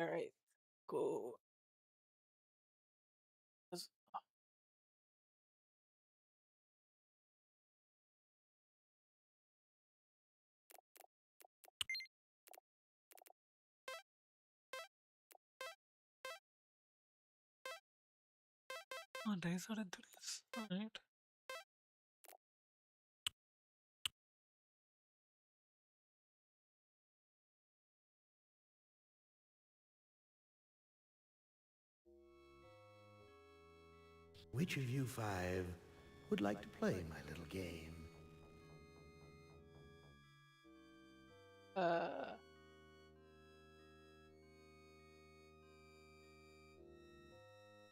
Alright, cool. 'Cause days are into this. Alright. Which of you five would like to play my little game? Uh,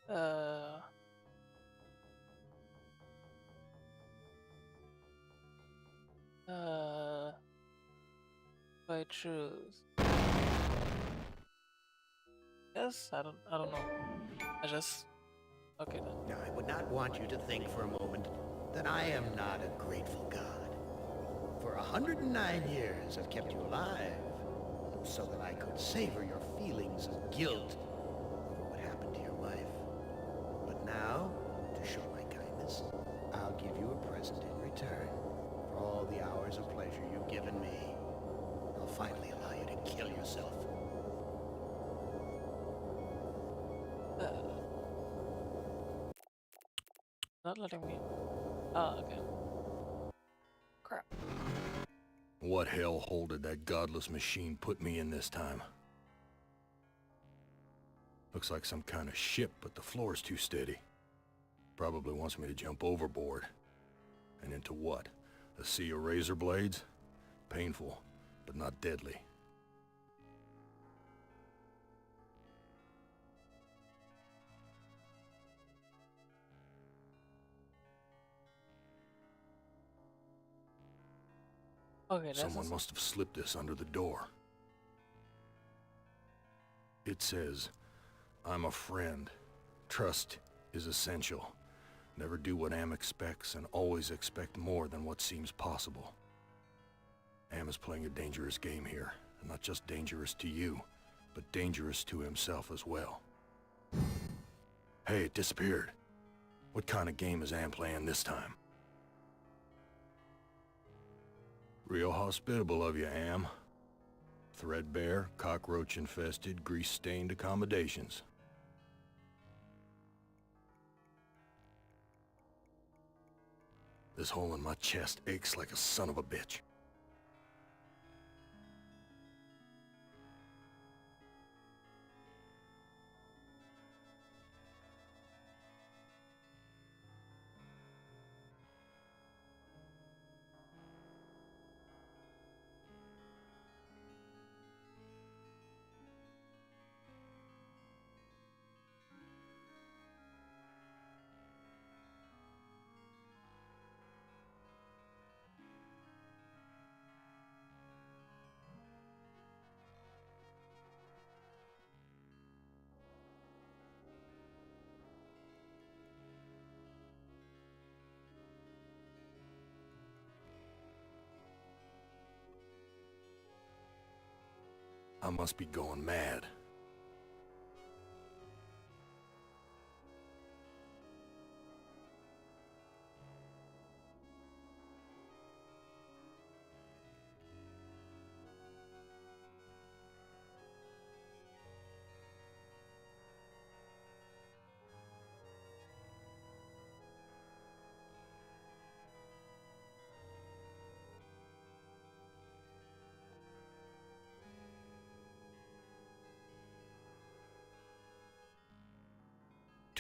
uh, uh, if I choose. Yes, I don't know. I just, okay then. Now, I would not want you to think for a moment that I am not a grateful God. For 109 years, I've kept you alive, so that I could savor your feelings of guilt over what happened to your wife. But now, to show my kindness, I'll give you a present in return for all the hours of pleasure you've given me. I'll finally allow you to kill yourself. Uh, not letting me. Ah, okay. Crap. What hellhole did that godless machine put me in this time? Looks like some kind of ship, but the floor's too steady. Probably wants me to jump overboard. And into what? A sea of razor blades? Painful, but not deadly. Okay, that's Someone must have slipped this under the door. It says, I'm a friend. Trust is essential. Never do what Am expects and always expect more than what seems possible. Am is playing a dangerous game here, and not just dangerous to you, but dangerous to himself as well. Hey, it disappeared. What kind of game is Am playing this time? Real hospitable of you, Am. Threadbare, cockroach-infested, grease-stained accommodations. This hole in my chest aches like a son of a bitch. I must be going mad.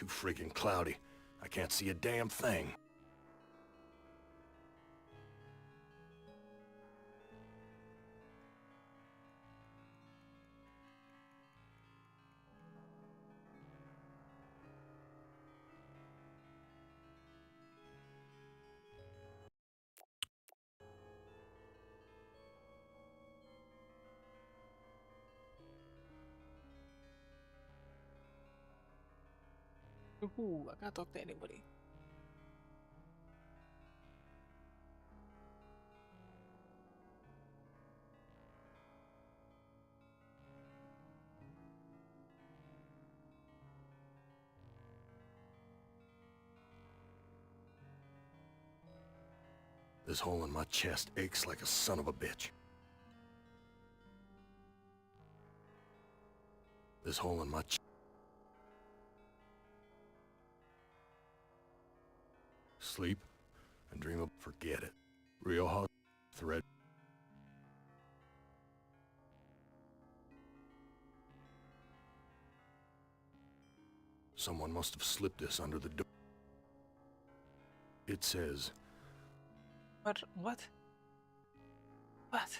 Too friggin' cloudy. I can't see a damn thing. Ooh, I can't talk to anybody. This hole in my chest aches like a son of a bitch. This hole in my Sleep and dream of... Forget it. Rioja thread. Someone must have slipped this under the door. It says... What? What? What?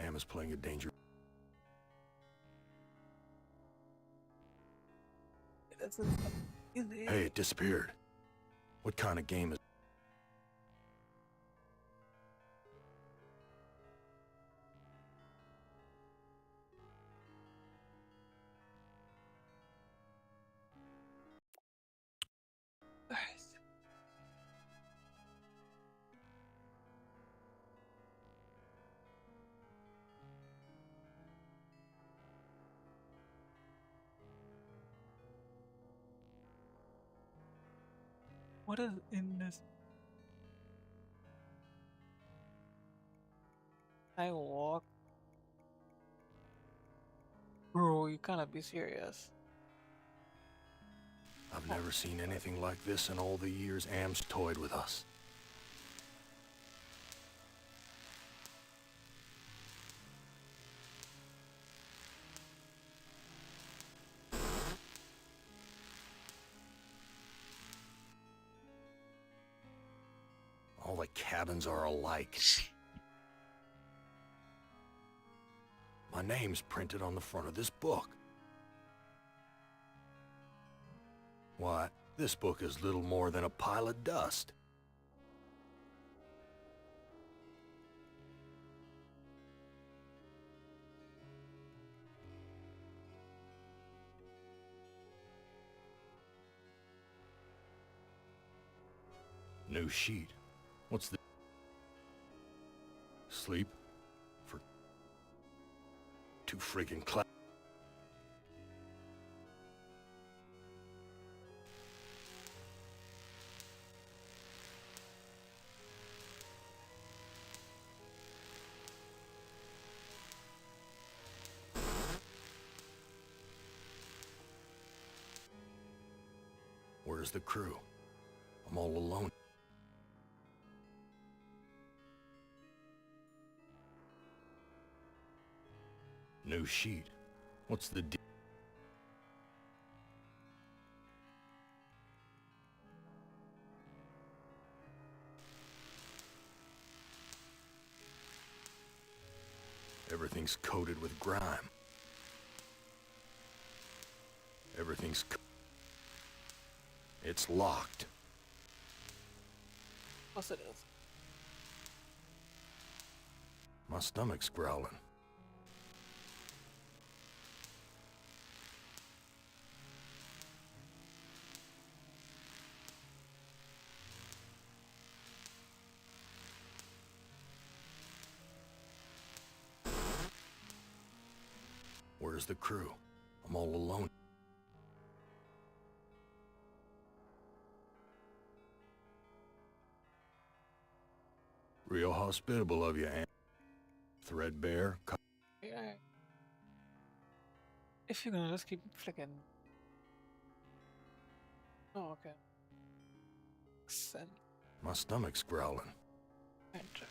Am is playing a danger. That's a... Hey, it disappeared. What kind of game is... What is in this? I walk. Bro, you cannot be serious. I've never seen anything like this in all the years Am's toyed with us. All the cabins are alike. My name's printed on the front of this book. Why, this book is little more than a pile of dust. New sheet. What's the... Sleep? For... Too freaking cla... Where's the crew? I'm all alone. New sheet. What's the deal? Everything's coated with grime. Everything's... It's locked. Of course it is. My stomach's growling. Where's the crew? I'm all alone. Real hospitable of you, Aunt. Threadbare. Yeah. If you're gonna just keep flicking. Oh, okay. Send. My stomach's growling. Enter.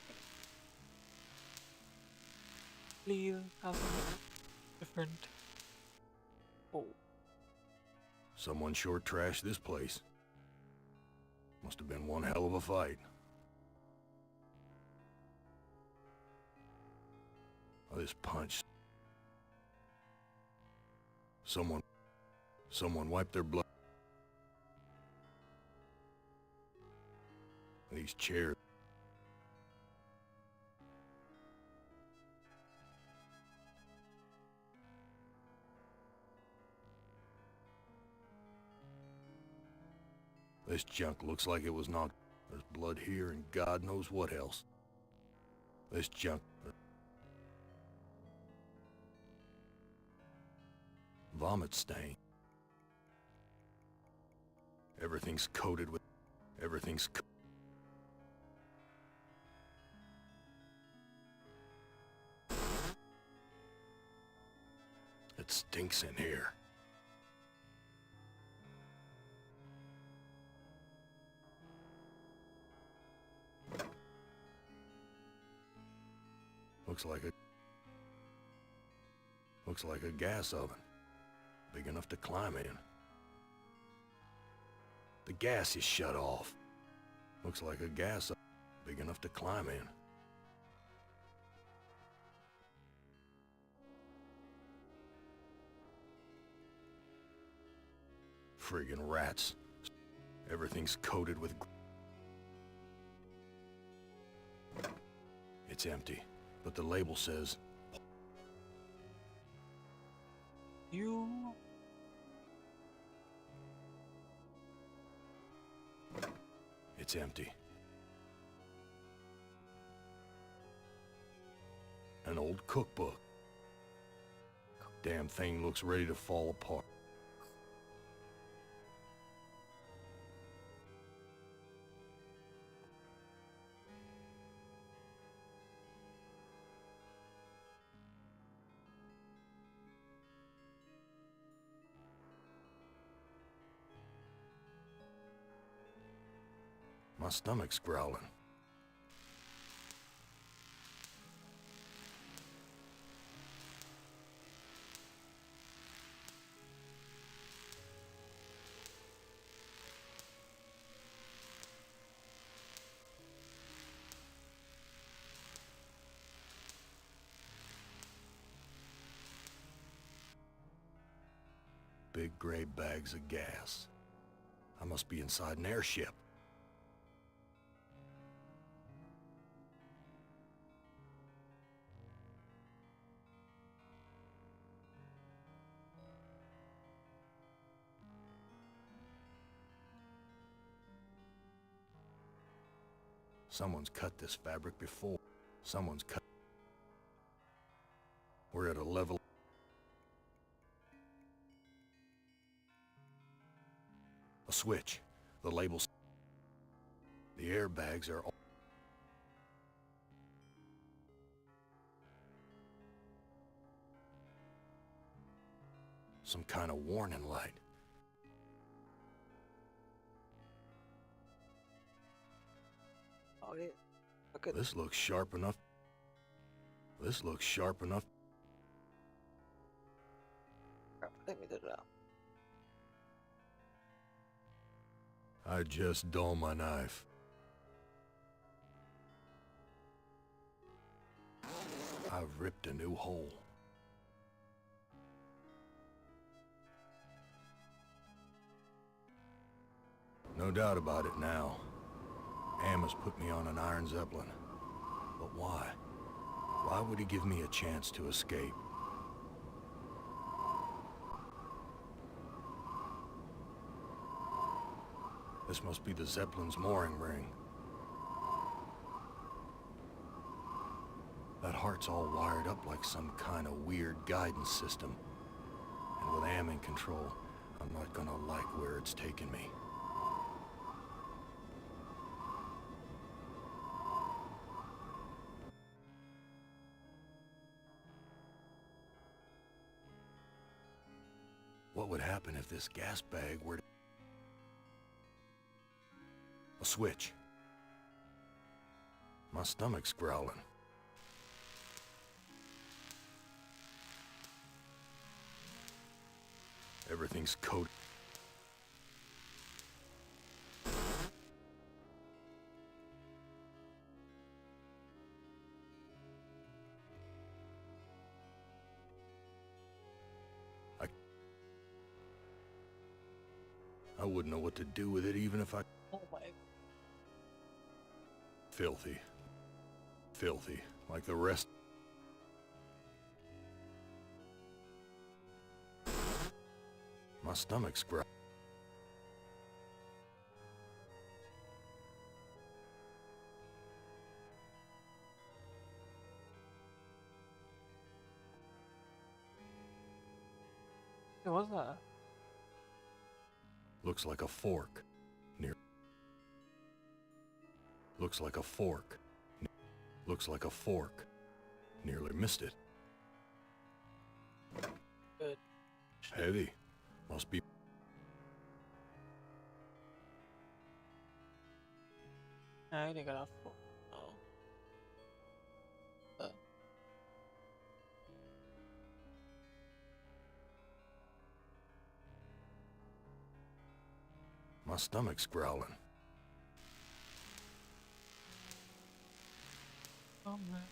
Please have something different. Oh. Someone sure trashed this place. Must have been one hell of a fight. Oh, this punch. Someone wiped their blood. These chairs. This junk looks like it was knocked. There's blood here and God knows what else. This junk... Vomit stain. Everything's coated with... Everything's... It stinks in here. Looks like a gas oven. Big enough to climb in. The gas is shut off. Looks like a gas oven. Big enough to climb in. Friggin' rats. Everything's coated with... It's empty, but the label says... You... It's empty. An old cookbook. Damn thing looks ready to fall apart. My stomach's growling. Big gray bags of gas. I must be inside an airship. Someone's cut this fabric before. Someone's cut... We're at a level... A switch. The labels... The airbags are... Some kind of warning light. Oh yeah. Look at This looks sharp enough. This looks sharp enough. crap. Let me do that. I just dull my knife. I've ripped a new hole. No doubt about it now. Amos put me on an Iron Zeppelin. But why? Why would he give me a chance to escape? This must be the Zeppelin's mooring ring. That heart's all wired up like some kind of weird guidance system. And with Am in control, I'm not gonna like where it's taking me. What would happen if this gas bag were to... A switch. My stomach's growling. Everything's coated. I wouldn't know what to do with it even if I... Oh my. Filthy. Filthy, like the rest. My stomach's growling. What was that? Looks like a fork. Looks like a fork. Looks like a fork. Nearly missed it. Good. Heavy. Must be... I only got off. Oh. My stomach's growling. Oh man.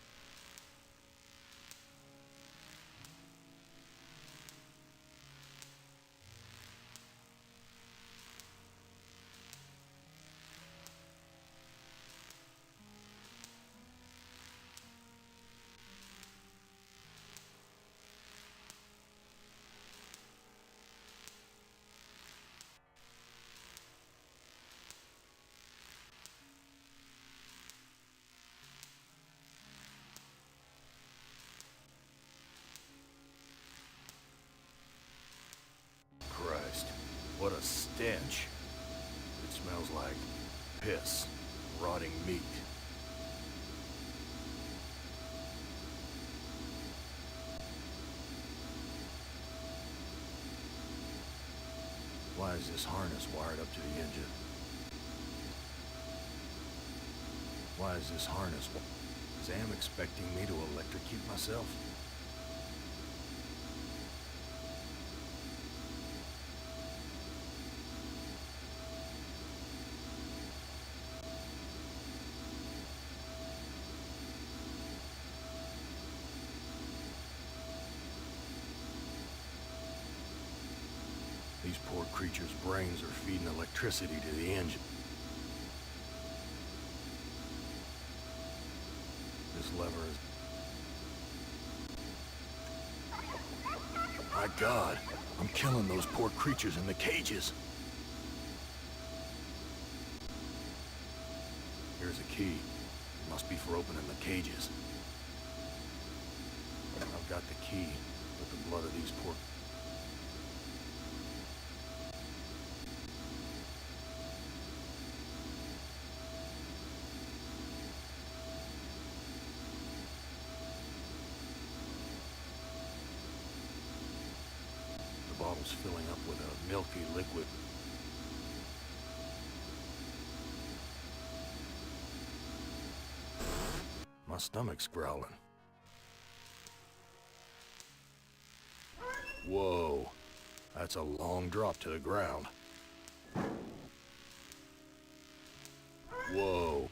Christ, what a stench. It smells like piss, rotting meat. Why is this harness wired up to the engine? Why is this harness... Is Am expecting me to electrocute myself? These poor creatures' brains are feeding electricity to the engine. This lever is... My God, I'm killing those poor creatures in the cages. Here's a key. It must be for opening the cages. I've got the key, but the blood of these poor... The bottle's filling up with a milky liquid. My stomach's growling. Whoa, that's a long drop to the ground. Whoa.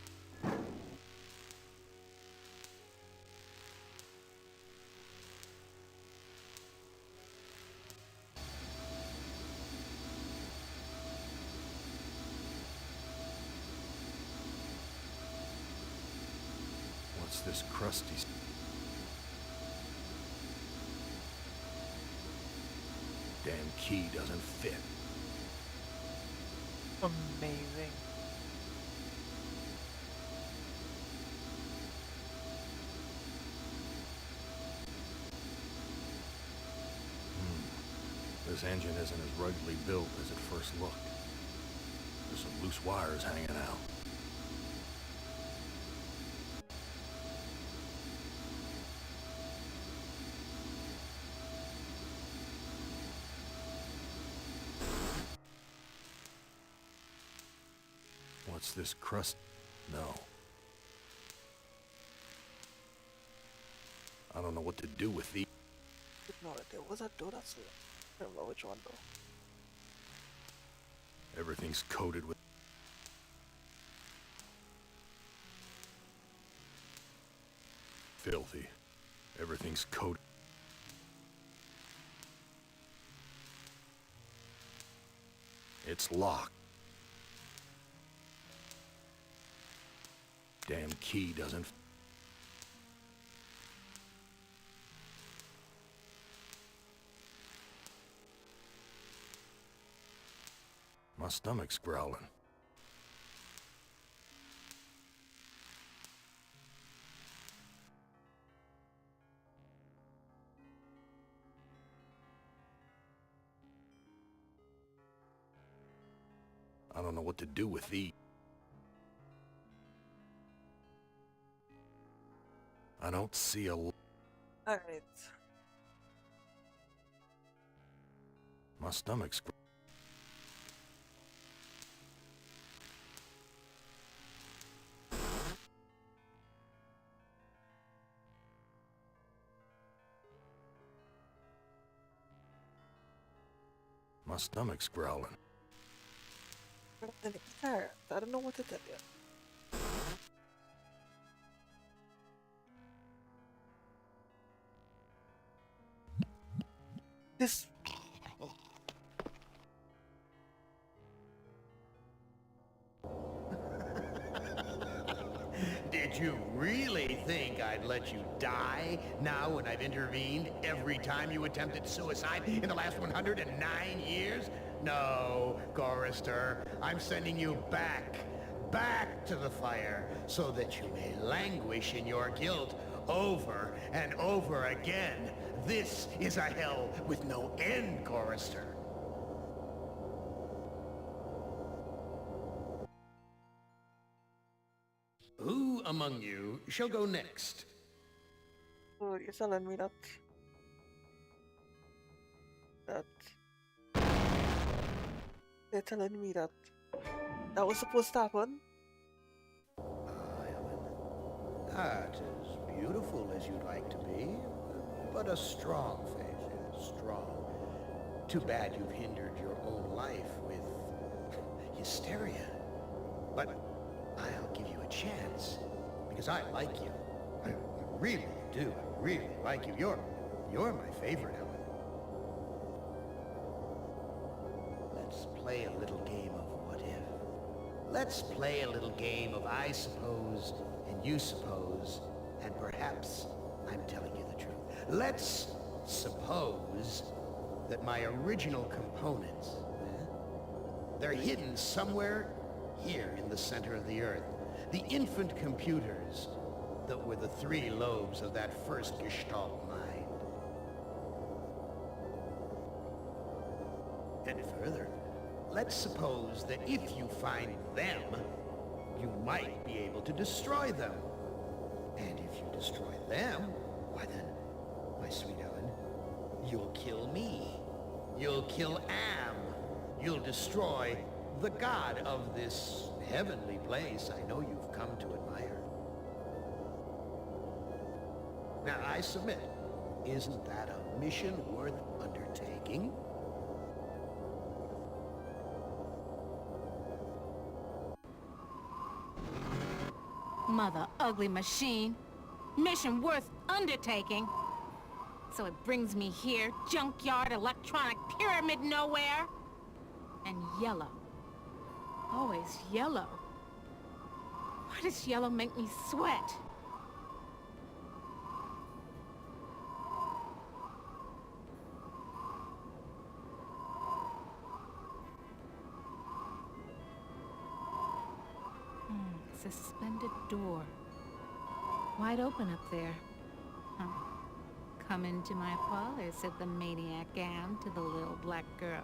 What's this crusty... Damn key doesn't fit. Amazing. This engine isn't as ruggedly built as it first looked. There's some loose wires hanging out. What's this crust? No. I don't know what to do with these. No, there was a door that's... I don't know which one though. Everything's coated with... filthy. Everything's coated... It's locked. Damn key doesn't... My stomach's growling. I don't know what to do with these. I don't see a... Alright. My stomach's... My stomach's growling. And it's tired. I don't know what to tell you. This... Did you really think I'd let you die now when I've intervened every time you attempted suicide in the last 109 years? No, Chorister, I'm sending you back to the fire, so that you may languish in your guilt over and over again. This is a hell with no end, Chorister. Who among you shall go next? Oh, you're telling me that... They're telling me that... That was supposed to happen? Ellen, not as beautiful as you'd like to be, but a strong face, yes, strong. Too bad you've hindered your own life with hysteria. But I'll give you a chance, because I like you. I really do. I really like you. You're my favorite, Ellen. Let's play a little game of what if. Let's play a little game of I suppose and you suppose, and perhaps I'm telling you the truth. Let's suppose that my original components, they're hidden somewhere here in the center of the Earth. The infant computers that were the 3 lobes of that first Gestalt mind. And further, let's suppose that if you find them, you might be able to destroy them. And if you destroy them, why then, my sweet Ellen, you'll kill me. You'll kill Am. You'll destroy the god of this heavenly place I know you've come to admire. Now, I submit, isn't that a mission worth undertaking? Mother ugly machine. Mission worth undertaking. So it brings me here, junkyard, electronic pyramid nowhere. And yellow. Always yellow. Why does yellow make me sweat? Suspended door. Wide open up there. Huh. Come into my parlor, said the maniac Am to the little black girl.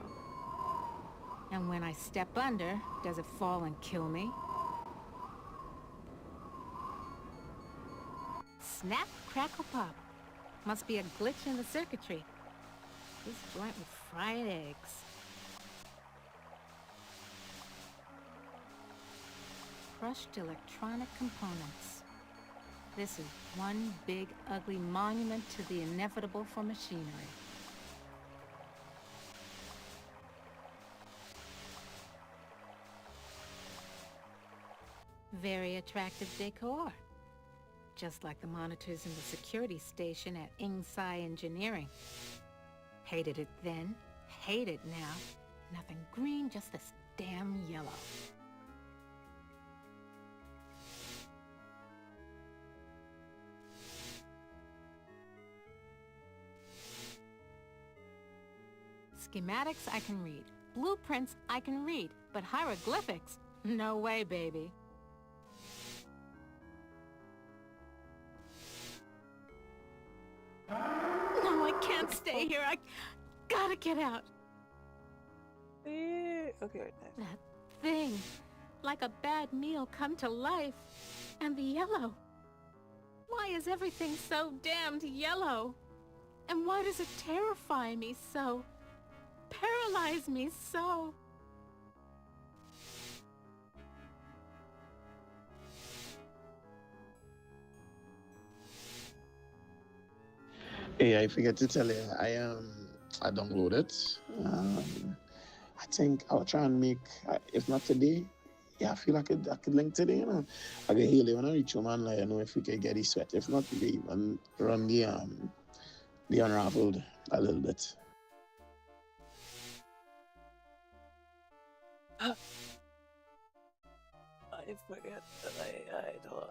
And when I step under, does it fall and kill me? Snap, crackle, pop. Must be a glitch in the circuitry. This joint with fried eggs. Crushed electronic components. This is one big, ugly monument to the inevitable for machinery. Very attractive decor. Just like the monitors in the security station at Ingsai Engineering. Hated it then, hate it now. Nothing green, just this damn yellow. Schematics I can read. Blueprints I can read. But hieroglyphics? No way, baby. No, I can't stay here. I gotta get out. Okay, right now. That thing. Like a bad meal come to life. And the yellow. Why is everything so damned yellow? And why does it terrify me so? Paralyze me so? Hey, I forget to tell you, I downloaded it. I think I'll try and make, if not today, yeah, I feel I could link today, you know. I can heal it when I reach home and let you know if we can get it sweat. If not, we can even run the unraveled a little bit. I forget that I hold on.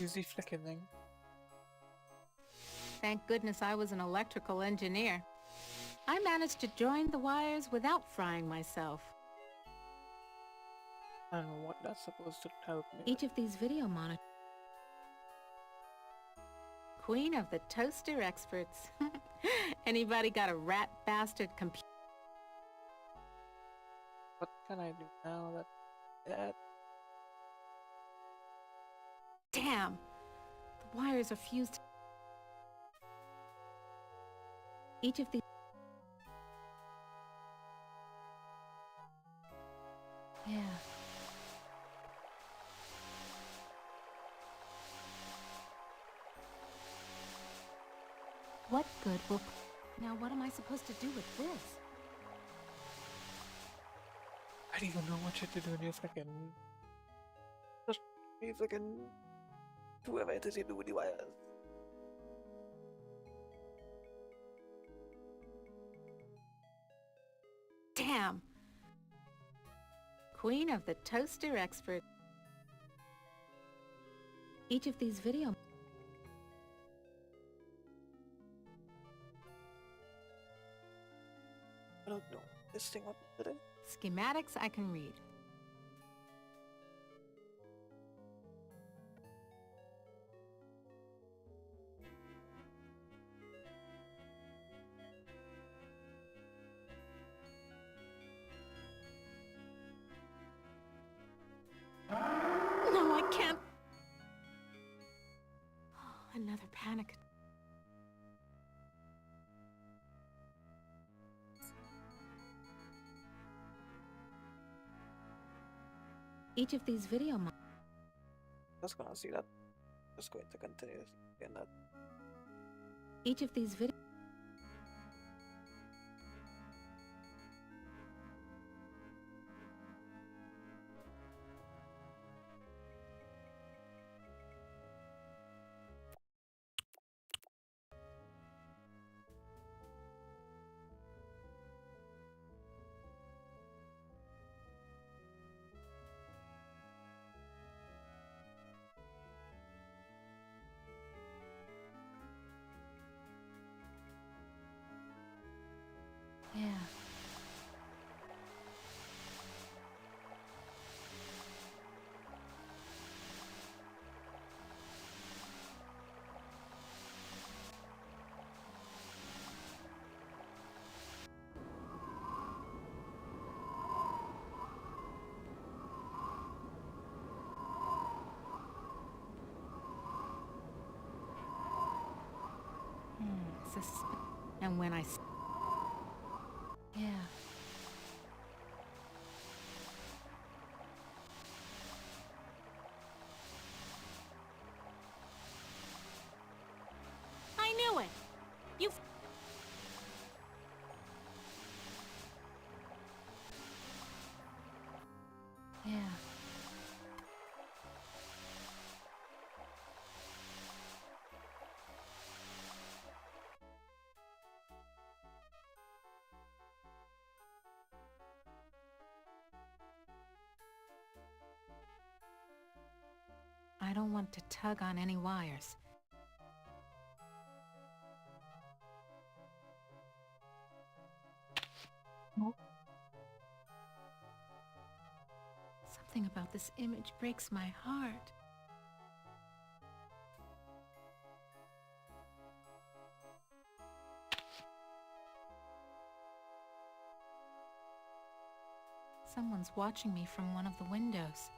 Fusey flicking thing. Thank goodness I was an electrical engineer. I managed to join the wires without frying myself. I don't know what that's supposed to tell me. Each of these video monitors. Queen of the toaster experts. Anybody got a rat bastard computer? What can I do now that... Damn! The wires are fused. Each of these... Yeah. What good will... Now what am I supposed to do with this? I don't even know what shit to do in your fucking... Just be fucking... Whoever it is you do with the wires. Damn! Queen of the toaster expert. Each of these video... I don't know. This thing what today? Schematics I can read. No, I can't. Another panic. Each of these video Just gonna see that. Just going to continue in that. Each of these video... Yeah. And when I... Yeah. I knew it! You... Yeah. I don't want to tug on any wires. No. Something about this image breaks my heart. Someone's watching me from one of the windows.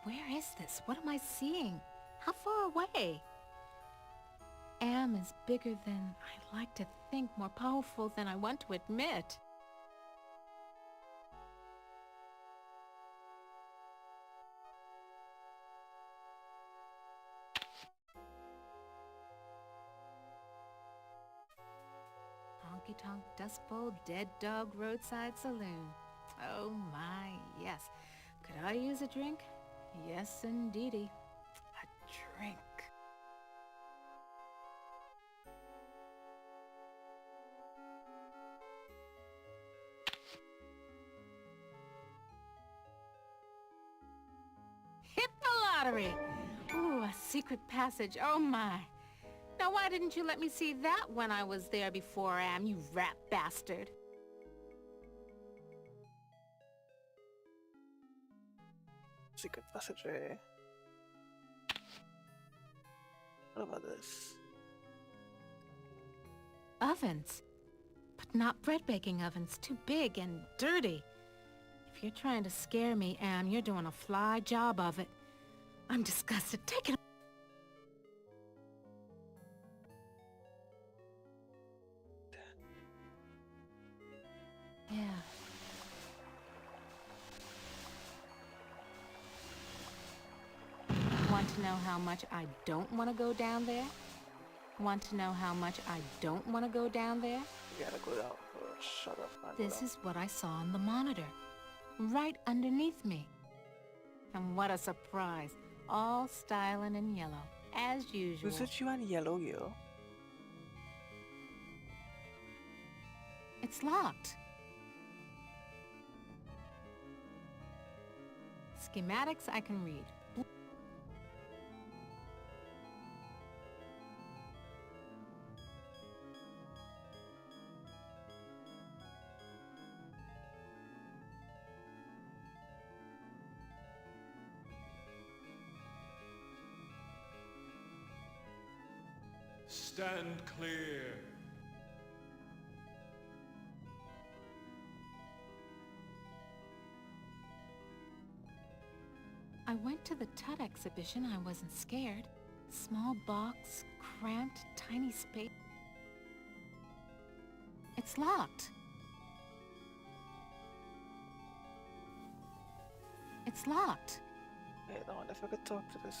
Where is this? What am I seeing? How far away? Am is bigger than I like to think, more powerful than I want to admit. Honky Tonk Dust Bowl Dead Dog Roadside Saloon. Oh my, yes. Could I use a drink? Yes, indeedy. A drink. Hit the lottery! a secret passage. Oh my. Now why didn't you let me see that when I was there before, Am, you rat bastard? Secret passage. What about this? Ovens. But not bread baking ovens. Too big and dirty. If you're trying to scare me, Am, you're doing a fly job of it. I'm disgusted. Take it. Yeah. Want to know how much I don't want to go down there? Want to know how much I don't want to go down there? You gotta go down first. Shut up, man. This is what I saw on the monitor. Right underneath me. And what a surprise. All styling in yellow, as usual. Who's it you and yellow girl? It's locked. Schematics I can read. Stand clear. I went to the Tut exhibition. I wasn't scared. Small box, cramped, tiny space. It's locked. It's locked. Wait, I wonder if I could talk to this.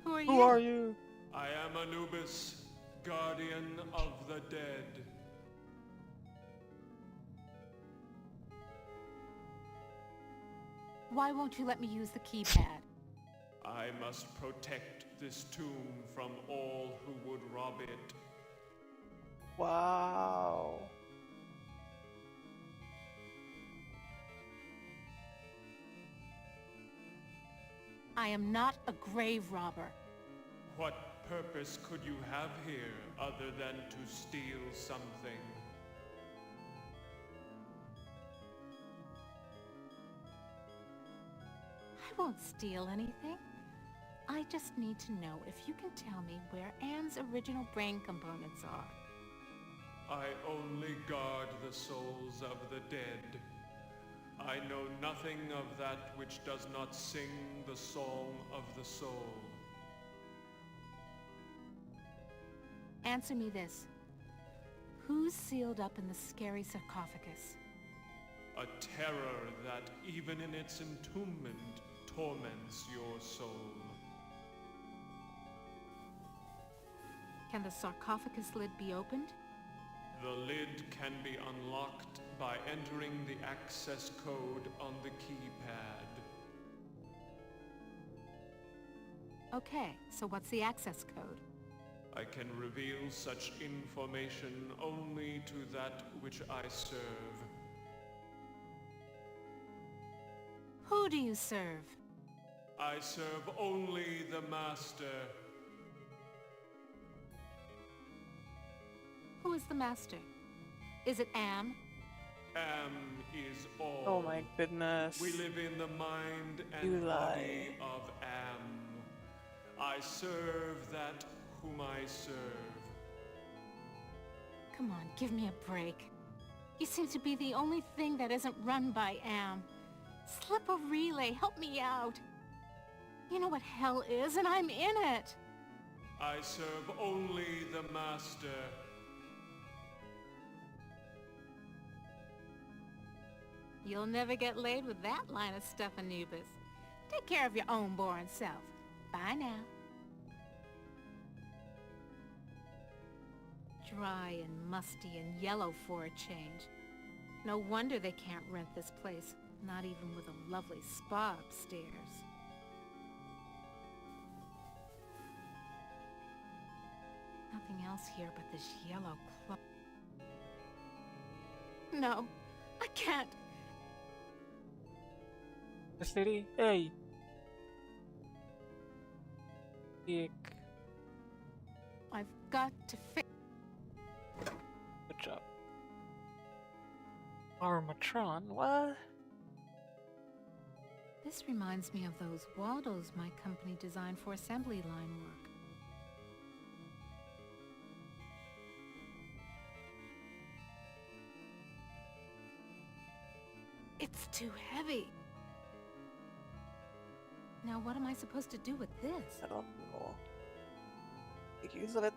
Who are you? Who are you? I am Anubis, guardian of the dead. Why won't you let me use the keypad? I must protect this tomb from all who would rob it. Wow. I am not a grave robber. What purpose could you have here other than to steal something? I won't steal anything. I just need to know if you can tell me where Anne's original brain components are. I only guard the souls of the dead. I know nothing of that which does not sing the song of the soul. Answer me this. Who's sealed up in the scary sarcophagus? A terror that, even in its entombment, torments your soul. Can the sarcophagus lid be opened? The lid can be unlocked by entering the access code on the keypad. Okay, so what's the access code? I can reveal such information only to that which I serve. Who do you serve? I serve only the Master. Who is the master? Is it Am? Am is all. Oh my goodness. We live in the mind You and lie. body of Am. I serve that whom I serve. Come on, give me a break. You seem to be the only thing that isn't run by Am. Slip a relay, help me out. You know what hell is, and I'm in it. I serve only the Master. You'll never get laid with that line of stuff, Anubis. Take care of your own boring self. Bye now. Dry and musty and yellow for a change. No wonder they can't rent this place, not even with a lovely spa upstairs. Nothing else here but this yellow cloth. No, I can't. This lady? Hey! Dick. I've got to fix. Good job. Armatron? What? This reminds me of those Waldos my company designed for assembly line work. It's too heavy. Now what am I supposed to do with this? I don't know. Make use of it.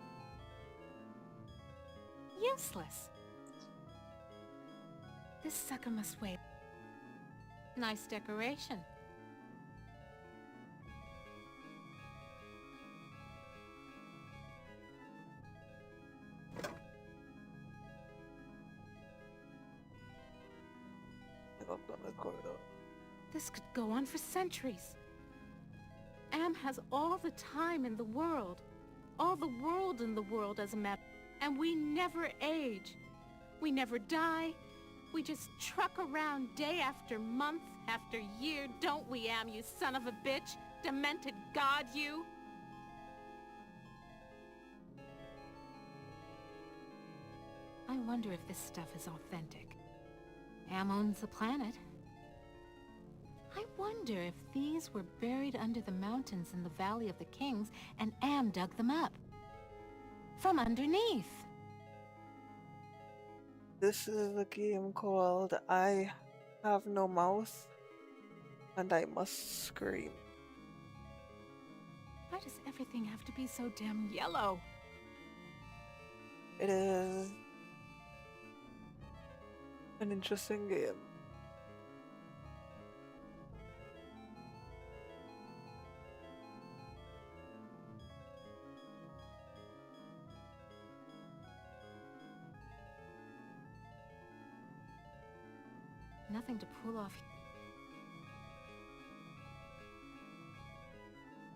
Useless. This sucker must weigh. Nice decoration. Give up on the corridor. This could go on for centuries. Am has all the time in the world. All the world in the world as a matter. And we never age. We never die. We just truck around day after month after year, don't we, Am, you son of a bitch? Demented god, you! I wonder if this stuff is authentic. Am owns the planet. I wonder if these were buried under the mountains in the Valley of the Kings and Am dug them up. From underneath. This is a game called I Have No Mouth and I Must Scream. Why does everything have to be so damn yellow? It is an interesting game. Nothing to pull off.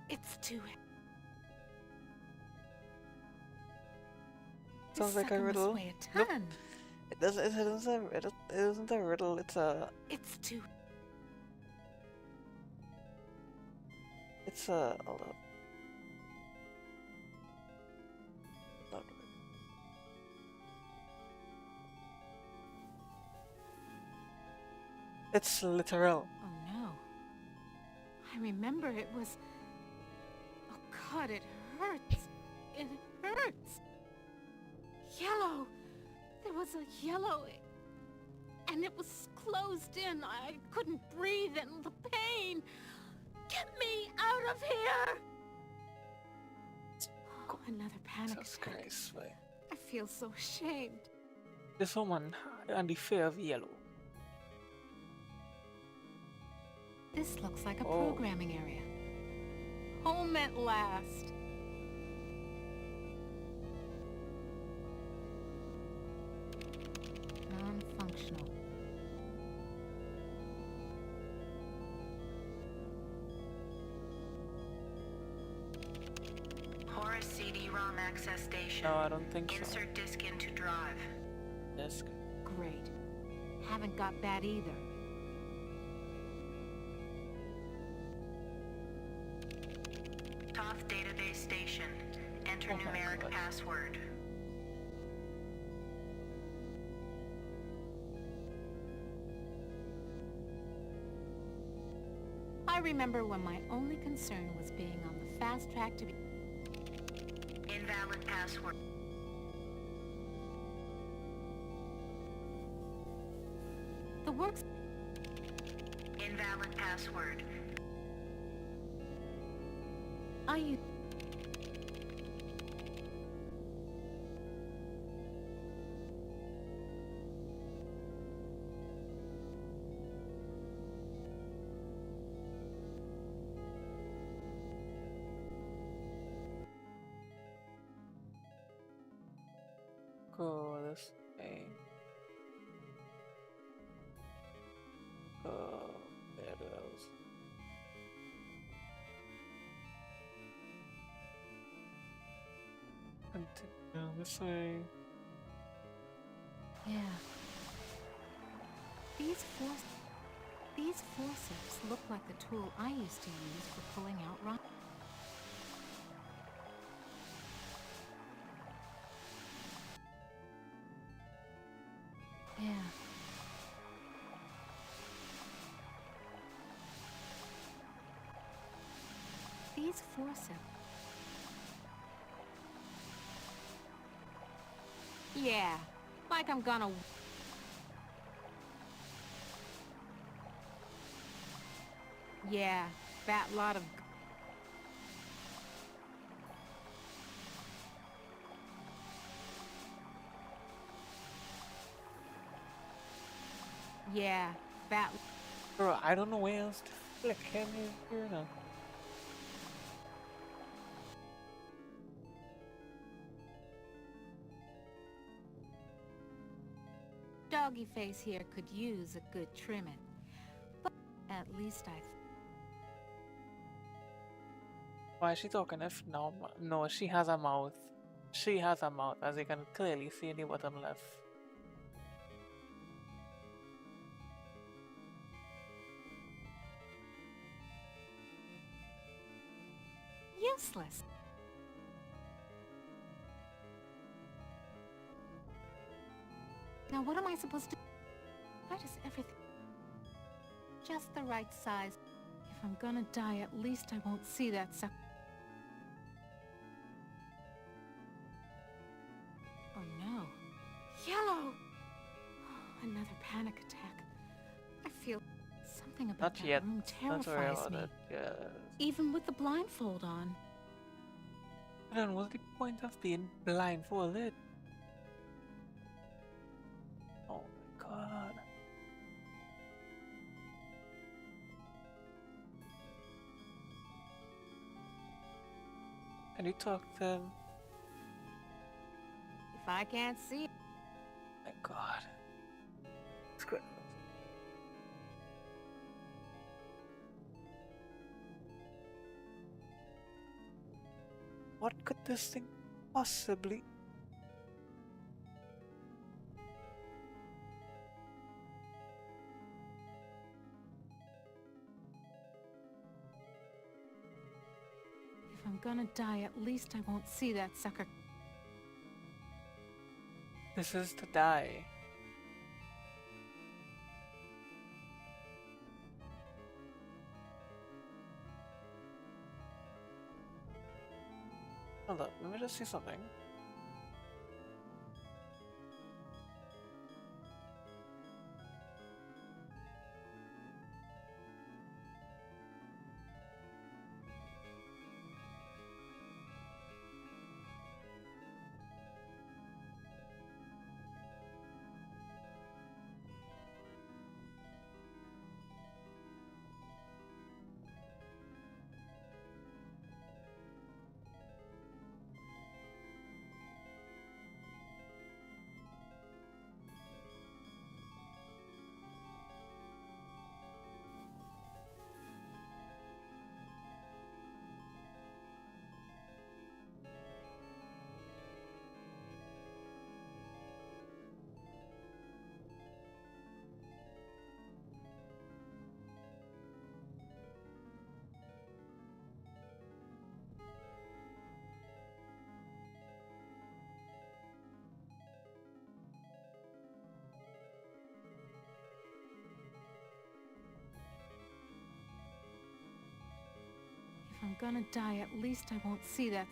It's too. Sounds like a sucker must riddle. weigh a Nope. ton. It isn't a riddle, it's a hold up. Not really. It's literal. Oh no. I remember it was. Oh god, it hurts. It hurts. Yellow. There was a yellow. And it was closed in. I couldn't breathe and the pain. Get me out of here! Oh, another panic Jesus attack. Christ, like, I feel so ashamed. this woman and the fear of yellow. This looks like a Oh. programming area. Home at last. Non-functional. Horus CD-ROM access station. No, I don't think so. Insert disk into drive. Disk. Great. Haven't got that either. Toth database station. Enter Oh my numeric God. password. I remember when my only concern was being on the fast track to be... Invalid password. The works... Invalid password. I... Go this way. Go there it is. Continue this way. Yeah. These forces... These forceps look like the tool I used to use for pulling out rock. Yeah. These forceps. Yeah, like I'm gonna... Yeah, that lot of... Yeah, that... Bro, I don't know where else to flick. Can you hear now? Doggy face here could use a good trimming. But at least Why is she talking if no, no, she has a mouth. She has a mouth, as you can clearly see in the bottom left. useless. Now what am I supposed to... Why does everything... Just the right size. If I'm gonna die, at least I won't see that suck... Oh no. Yellow! Another panic attack. I feel something about Not that yet. room Don't worry terrifies about me. it. Yeah. Even with the blindfold on. Then what's the point of being blindfolded? Oh my god. Can you talk to him? If I can't see it, My god. It's good. What could this thing possibly... if I'm gonna die, at least I won't see that sucker. This is to die. Hold up, let me just see something. If I'm gonna die, at least I won't see that.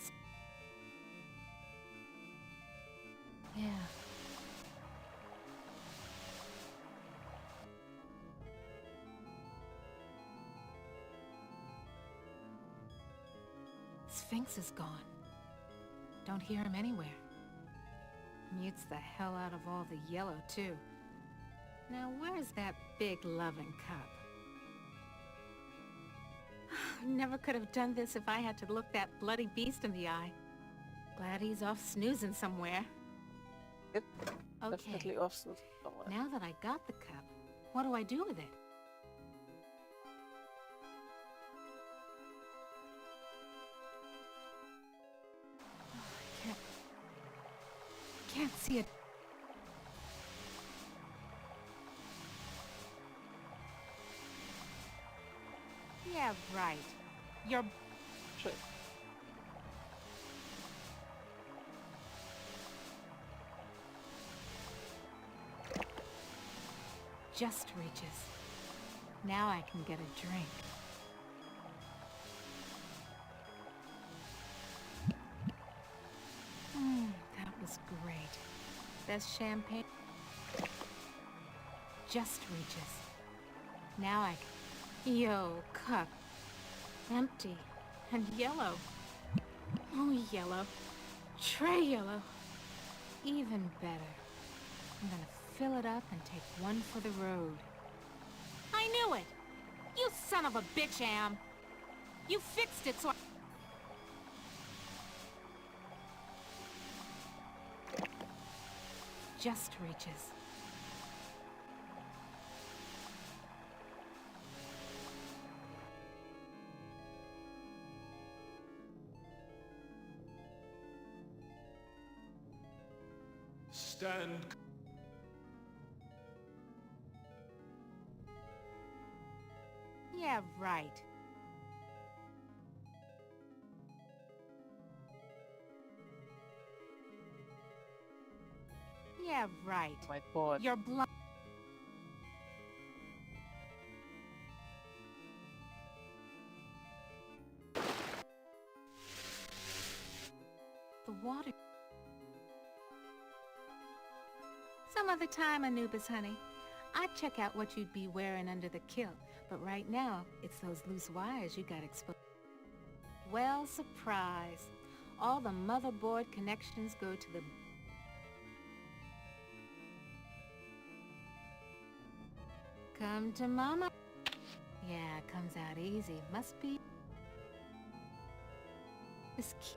Yeah. Sphinx is gone. Don't hear him anywhere. Mutes the hell out of all the yellow, too. Now, where's that big loving cup? Never could have done this if I had to look that bloody beast in the eye. Glad he's off snoozing somewhere. Yep, Okay, definitely off somewhere. now that I got the cup, what do I do with it? Oh, I can't see it. Yeah, right. You're Shit. just reaches. Now I can get a drink. That was great. Best champagne. Just reaches. Now I can... Yo, cup. Empty. And yellow. Oh, yellow. Tray yellow. Even better. I'm gonna fill it up and take one for the road. I knew it! You son of a bitch, Am! You fixed it so just reaches. Stand. Yeah, right. Yeah, right. My god. You're blind. The water. Some other time, Anubis, honey. I'd check out what you'd be wearing under the kilt, but right now, it's those loose wires you got exposed. Well, surprise. All the motherboard connections go to the... Come to mama. Yeah, it comes out easy. Must be... This key...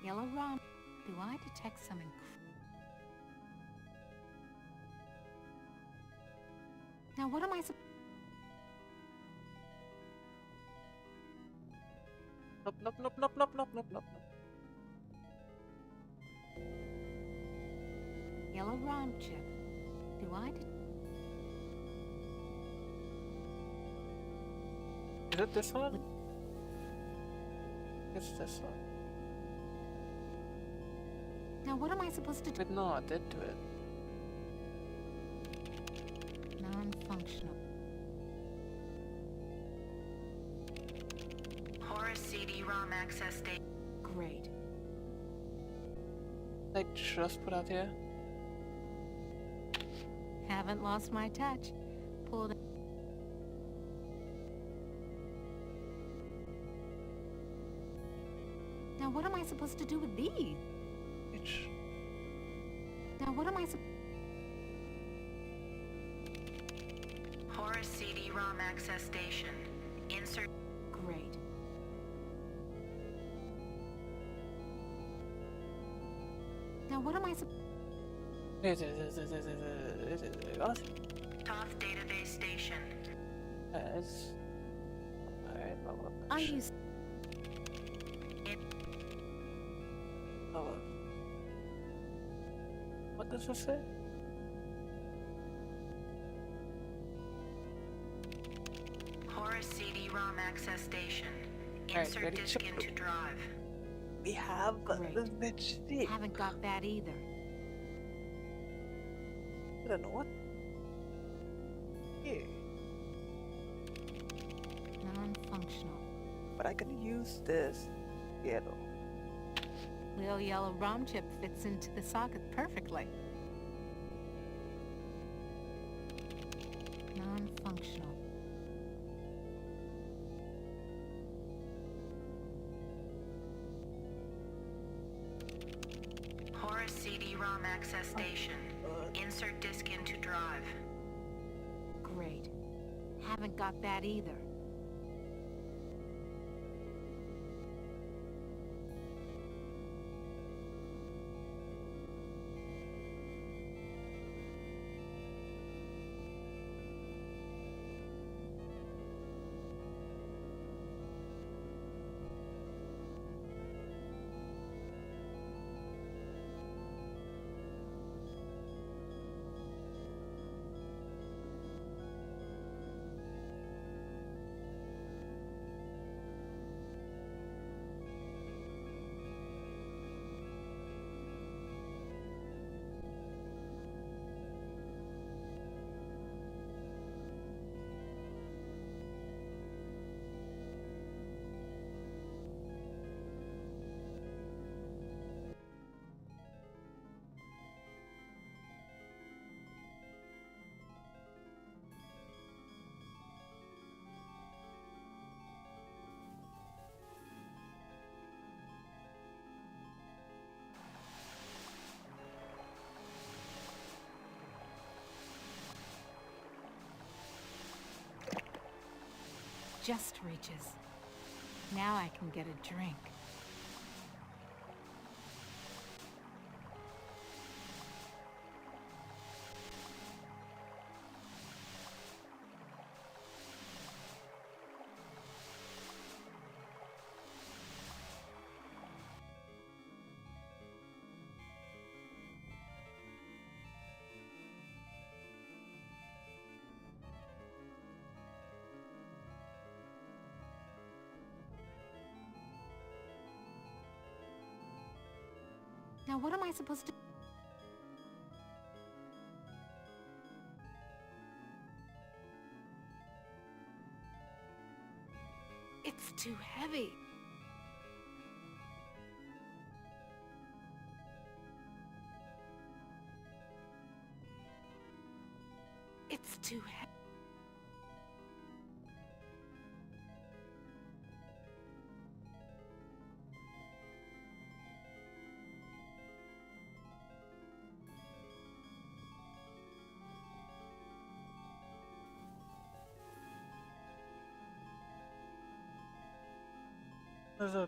Yellow rum. Do I detect some Now what am I supposed... Nope, nope, nope, nope, nope, nope, nope, nope. Yellow rum chip. Do I Is it this one? It's this one. Now what am I supposed to do? But no, I did do it. Non-functional. Horus CD-ROM access data. Great. I just put out here. Haven't lost my touch. Pulled... Now what am I supposed to do with these? Which... Now what am I supposed... Horus CD-ROM access station. Insert. Great. Now what am I supposed... What? Toth database station. It's... Alright, well, I use... oh, what does it say? Horus CD-ROM access station. Alright, Insert ready? disk into drive. We have Great. the bitch stick. Haven't got that either. I don't know what. Here. Non-functional. But I can use this yellow. Little yellow ROM chip fits into the socket perfectly. Non-functional. Horus CD-ROM access station. Insert disk into drive. Great. Haven't got that either. just reaches. Now I can get a drink. Now what am I supposed to... It's too heavy. It's too heavy. There's a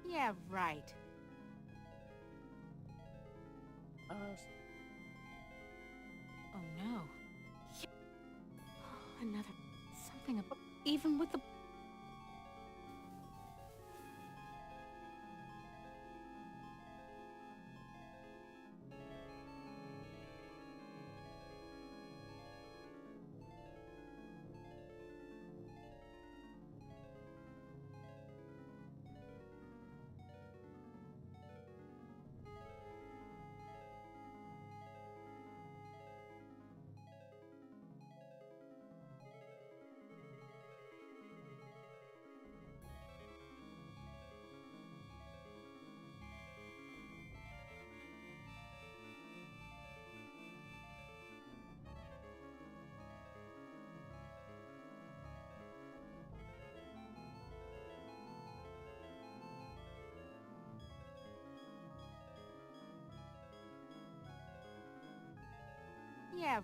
Yeah, right. Oh no. Another... something about... even with the... Yeah,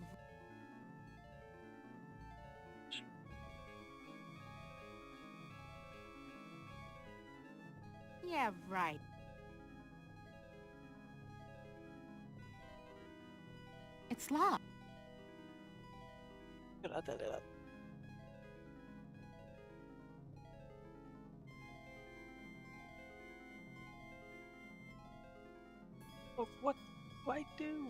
yeah, right. It's locked. Oh, what do I do?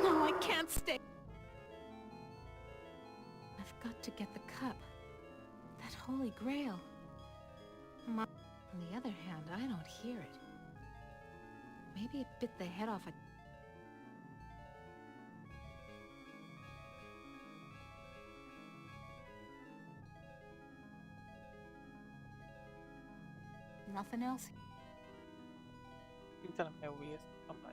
No, I can't stay. I've got to get the cup. That holy grail. On the other hand, I don't hear it. Maybe it bit the head off a... nothing else. You telling me how weird. I'm like,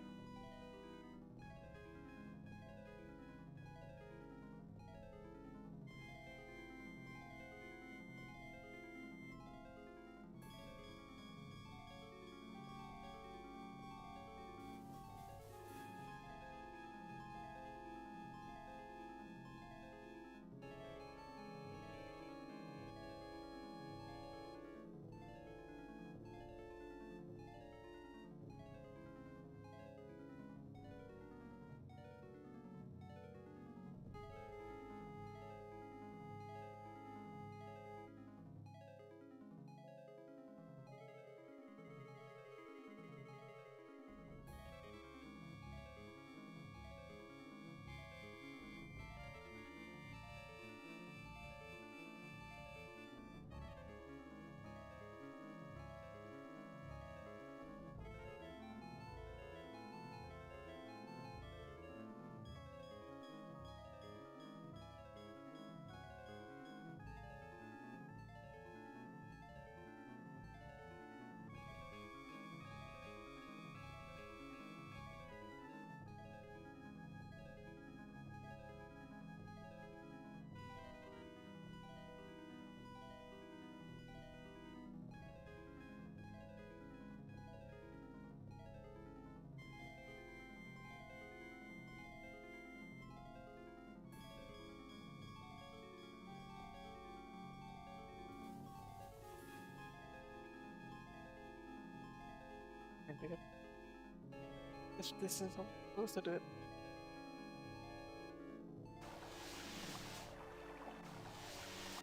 this is how I'm supposed to do it.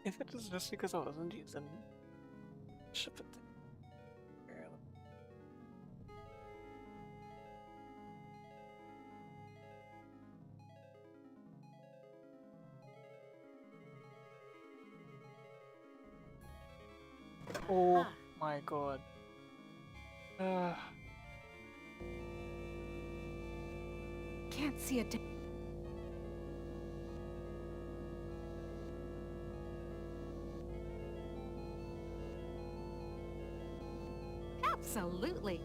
If it is just because I wasn't using ship it. Oh my god. Can't see it. Absolutely.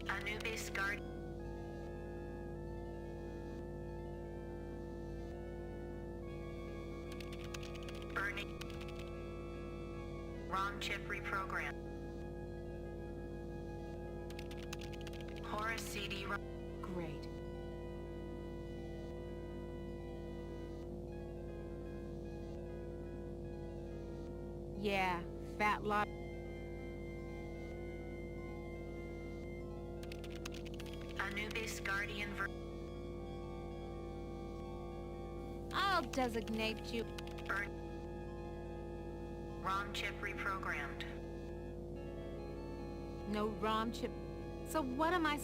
Anubis Guard. Burning. ROM chip reprogram. Horus CD. Great. Yeah, fat lot. Anubis Guardian. I'll designate you. ROM chip reprogrammed. No ROM chip. So what am I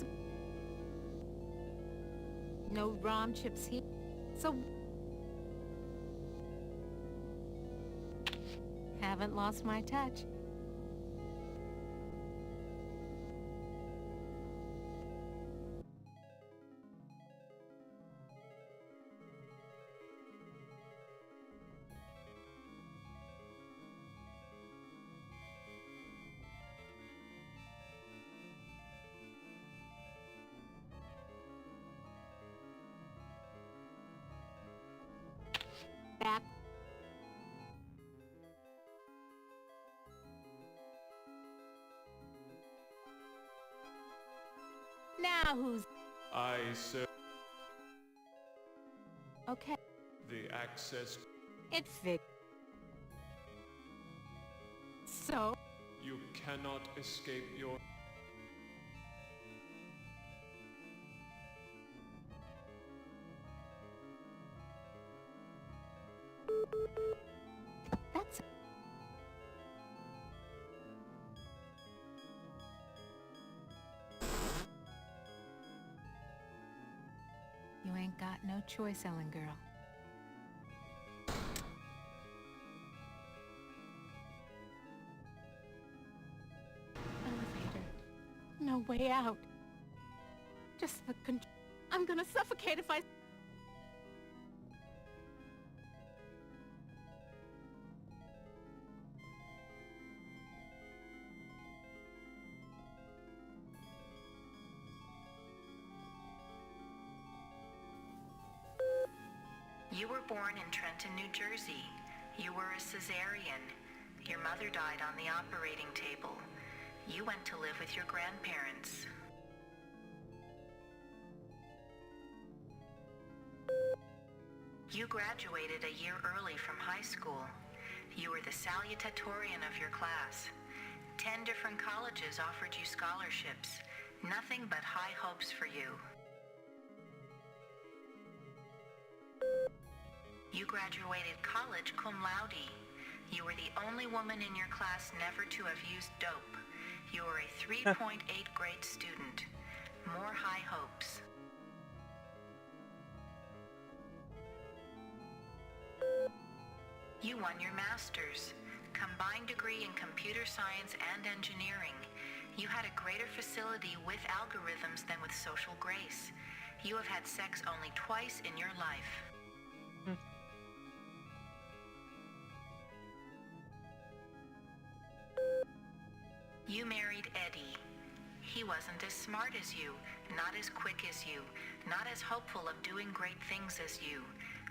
No ROM chips here. So haven't lost my touch. Back. Now who's... I serve Okay, the access. it fit. So, You cannot escape your... that's... You ain't got no choice, Ellen girl. Elevator. No way out. Just the I'm gonna suffocate if I... You were born in Trenton, New Jersey. You were a cesarean. Your mother died on the operating table. You went to live with your grandparents. You graduated a year early from high school. You were the salutatorian of your class. 10 different colleges offered you scholarships. Nothing but high hopes for you. You graduated college cum laude. You were the only woman in your class never to have used dope. You were a 3.8 grade student. More high hopes. You won your master's, combined degree in computer science and engineering. You had a greater facility with algorithms than with social grace. You have had sex only twice in your life. You married Eddie. He wasn't as smart as you, not as quick as you, not as hopeful of doing great things as you,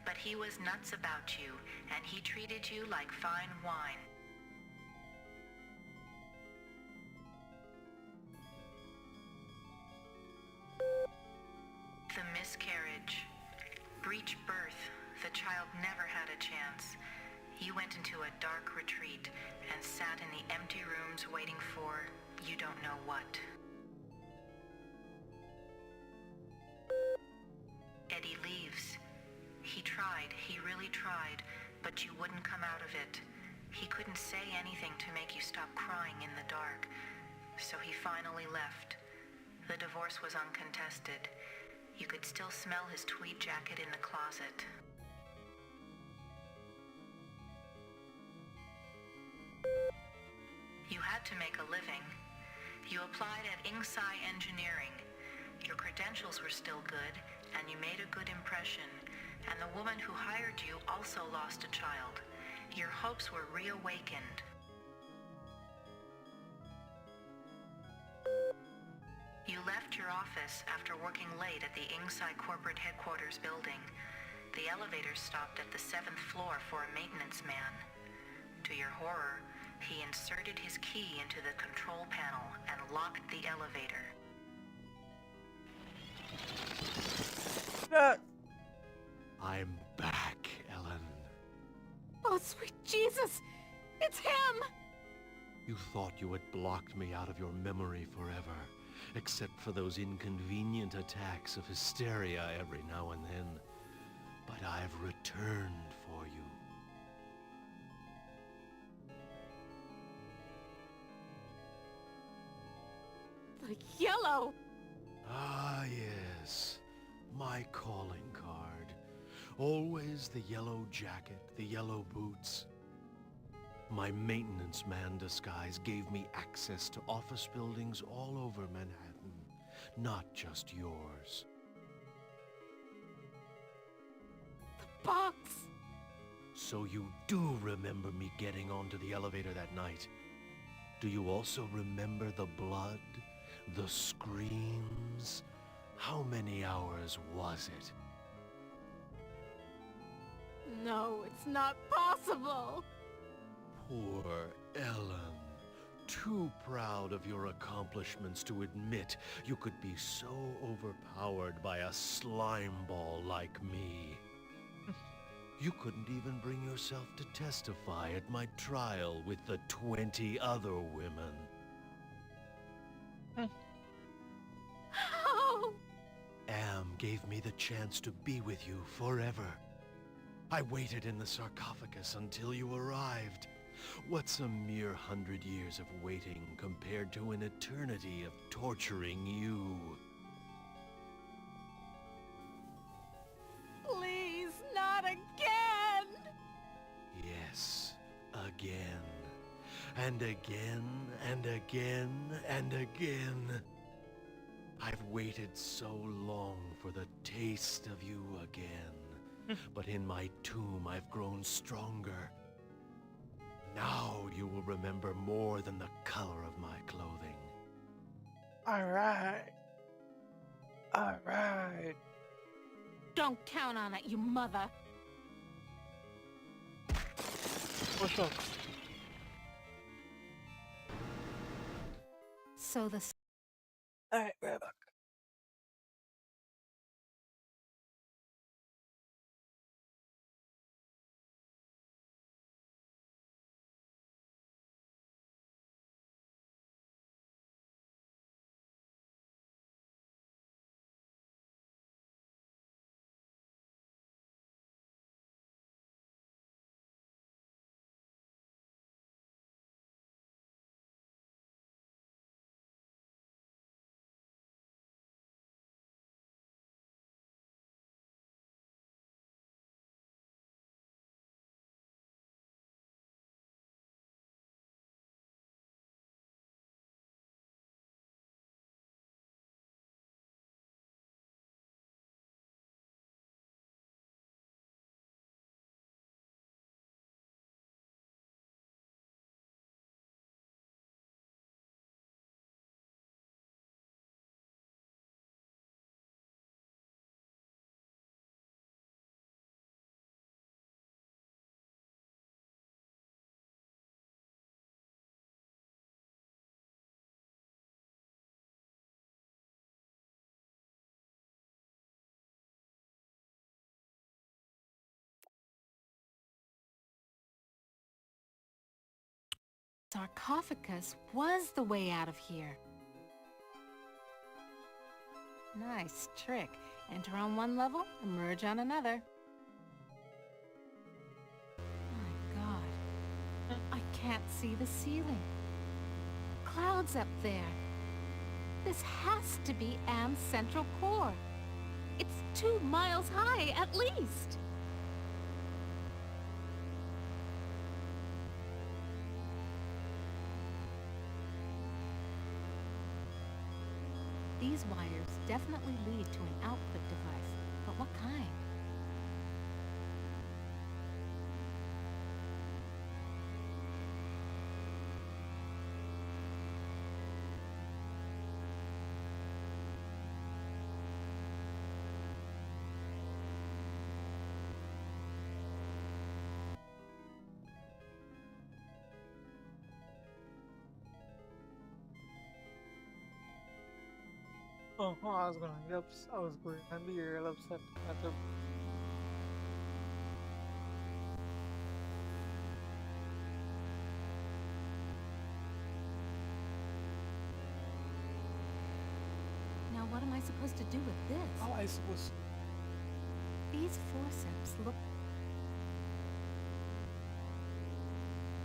but he was nuts about you, and he treated you like fine wine. The miscarriage. Breech birth. The child never had a chance. You went into a dark retreat and sat in the empty rooms waiting for you don't know what. Eddie leaves. He tried, he really tried, but you wouldn't come out of it. He couldn't say anything to make you stop crying in the dark, so he finally left. The divorce was uncontested. You could still smell his tweed jacket in the closet. You had to make a living. You applied at Inksci Engineering. Your credentials were still good, and you made a good impression. And the woman who hired you also lost a child. Your hopes were reawakened. You left your office after working late at the Inksci corporate headquarters building. The elevator stopped at the 7th floor for a maintenance man. To your horror, he inserted his key into the control panel and locked the elevator. I'm back, Ellen. Oh, sweet Jesus! It's him! You thought you had blocked me out of your memory forever, except for those inconvenient attacks of hysteria every now and then. But I've returned for you. The yellow! Ah, yes. My calling card. Always the yellow jacket, the yellow boots. My maintenance man disguise gave me access to office buildings all over Manhattan, not just yours. The box! So you do remember me getting onto the elevator that night. Do you also remember the blood? The screams? How many hours was it? No, it's not possible! Poor Ellen. Too proud of your accomplishments to admit you could be so overpowered by a slime ball like me. You couldn't even bring yourself to testify at my trial with the 20 other women. How? Am gave me the chance to be with you forever. I waited in the sarcophagus until you arrived. What's a mere 100 years of waiting compared to an eternity of torturing you? Please, not again! Yes, again. And again, and again, and again. I've waited so long for the taste of you again. But in my tomb, I've grown stronger. Now you will remember more than the color of my clothing. Alright. Alright. Don't count on it, you mother! Oh shucks. So the Alright, we're back. sarcophagus was the way out of here. Nice trick. Enter on one level, emerge on another. My God. I can't see the ceiling. Clouds up there. This has to be Am's central core. It's 2 miles high, at least. These wires definitely lead to an output device, but what kind? Oh, I was gonna get I was going to be real upset at the Now what am I supposed to do with this? oh I suppose These forceps look...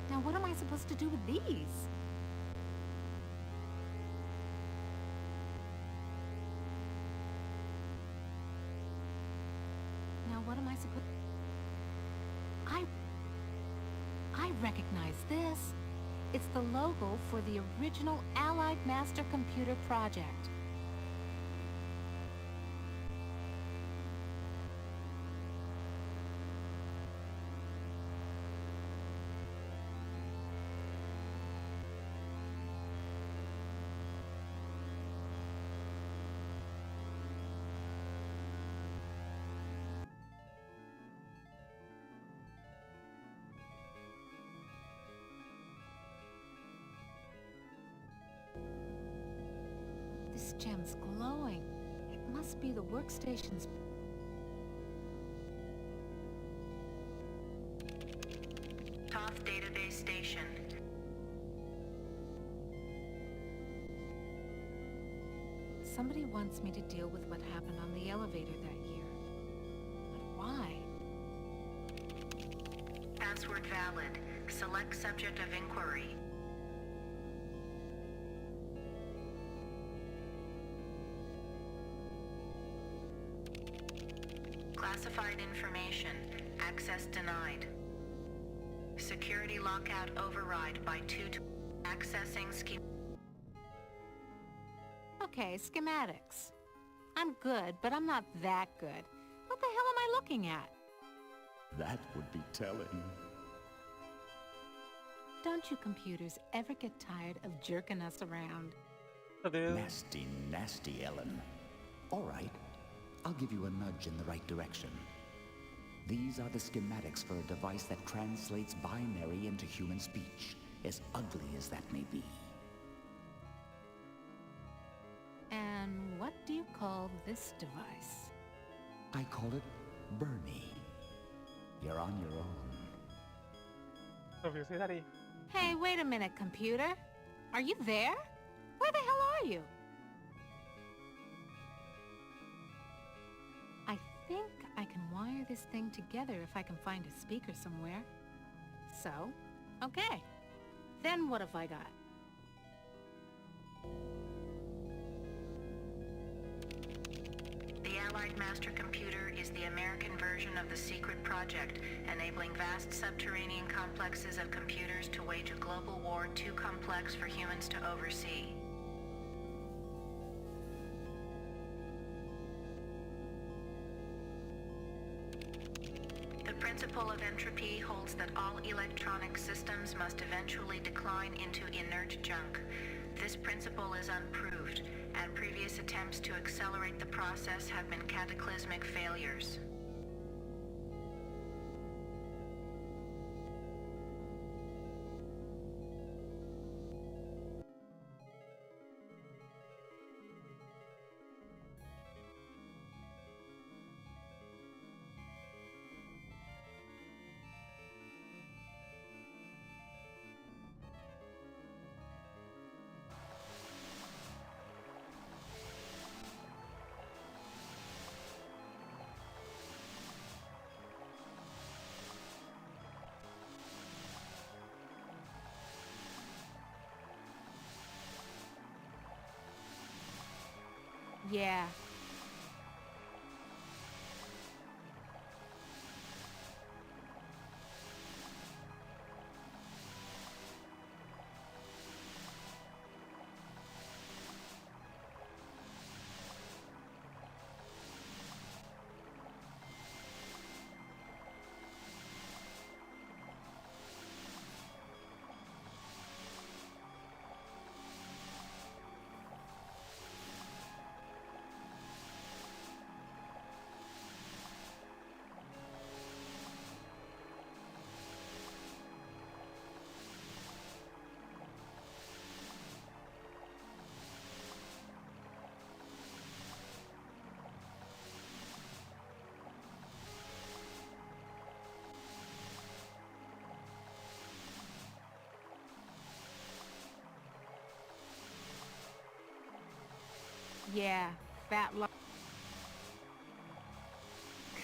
Now what am I supposed to do with these? Now what am I supposed... I recognize this. It's the logo for the original Allied Master Computer project. This gem's glowing. It must be the workstation's... Toth Database Station. Somebody wants me to deal with what happened on the elevator that year. But why? Password valid. Select subject of inquiry. Classified information. Access denied. Security lockout override by 2... Accessing scheme... Okay, schematics. I'm good, but I'm not that good. What the hell am I looking at? That would be telling. Don't you computers ever get tired of jerking us around? Nasty, nasty, Ellen. All right. I'll give you a nudge in the right direction. These are the schematics for a device that translates binary into human speech, as ugly as that may be. And what do you call this device? I call it Bernie. You're on your own. Obviously, Daddy. Hey, wait a minute, computer. Are you there? Where the hell are you? I think I can wire this thing together if I can find a speaker somewhere. So, okay. Then what have I got? The Allied Master Computer is the American version of the Secret Project, enabling vast subterranean complexes of computers to wage a global war too complex for humans to oversee. The principle of entropy holds that all electronic systems must eventually decline into inert junk. This principle is unproved, and previous attempts to accelerate the process have been cataclysmic failures. Yeah. Yeah, fat lo-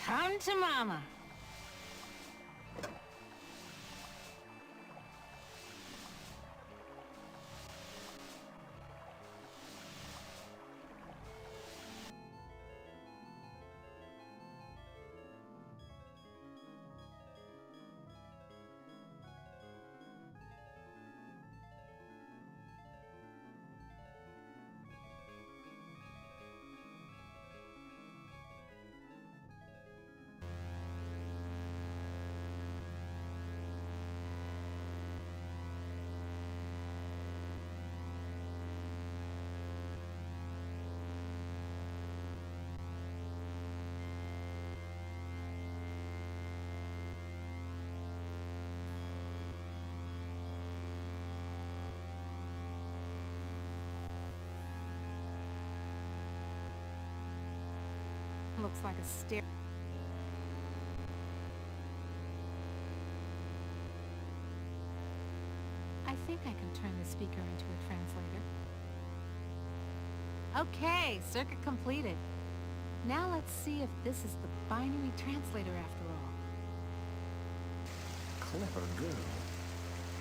Come to mama. Looks like a stair. I think I can turn the speaker into a translator. Okay, circuit completed. Now let's see if this is the binary translator after all. Clever girl.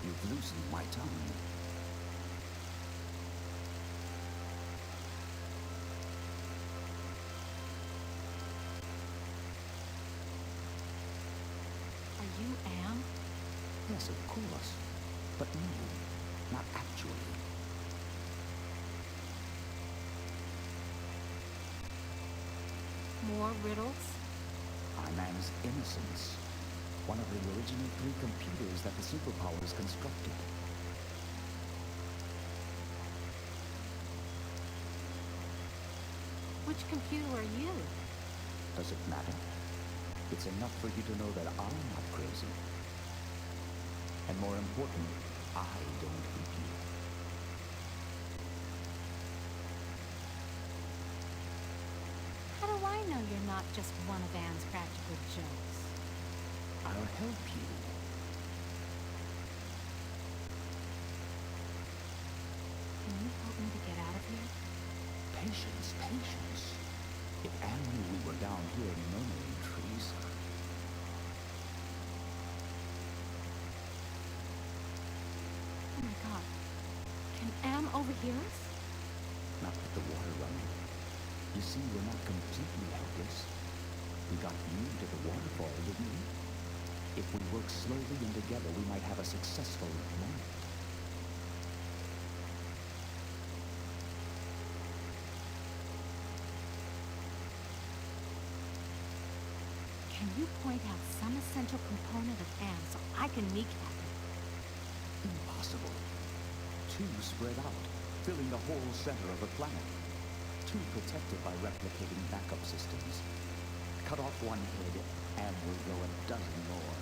You've loosened my tongue. Are you Am? Yes, of course. But no, not actually. More riddles? I'm Am's Innocence, one of the original 3 computers that the superpowers constructed. Which computer are you? Does it matter? It's enough for you to know that I'm not crazy. And more important, I don't hate you. How do I know you're not just one of Anne's practical jokes? I'll help you. Can you help me to get out of here? Patience, patience. If Anne knew we were down here murmuring trees... Oh my god. Can Am overhear us? Not with the water running. You see, we're not completely helpless. We got you to the waterfall, didn't we? If we work slowly and together, we might have a successful moment. Can you point out some essential component of Am so I can kneecap it? Impossible. Two spread out, filling the whole center of the planet. Two protected by replicating backup systems. Cut off one head, and we'll grow a dozen more.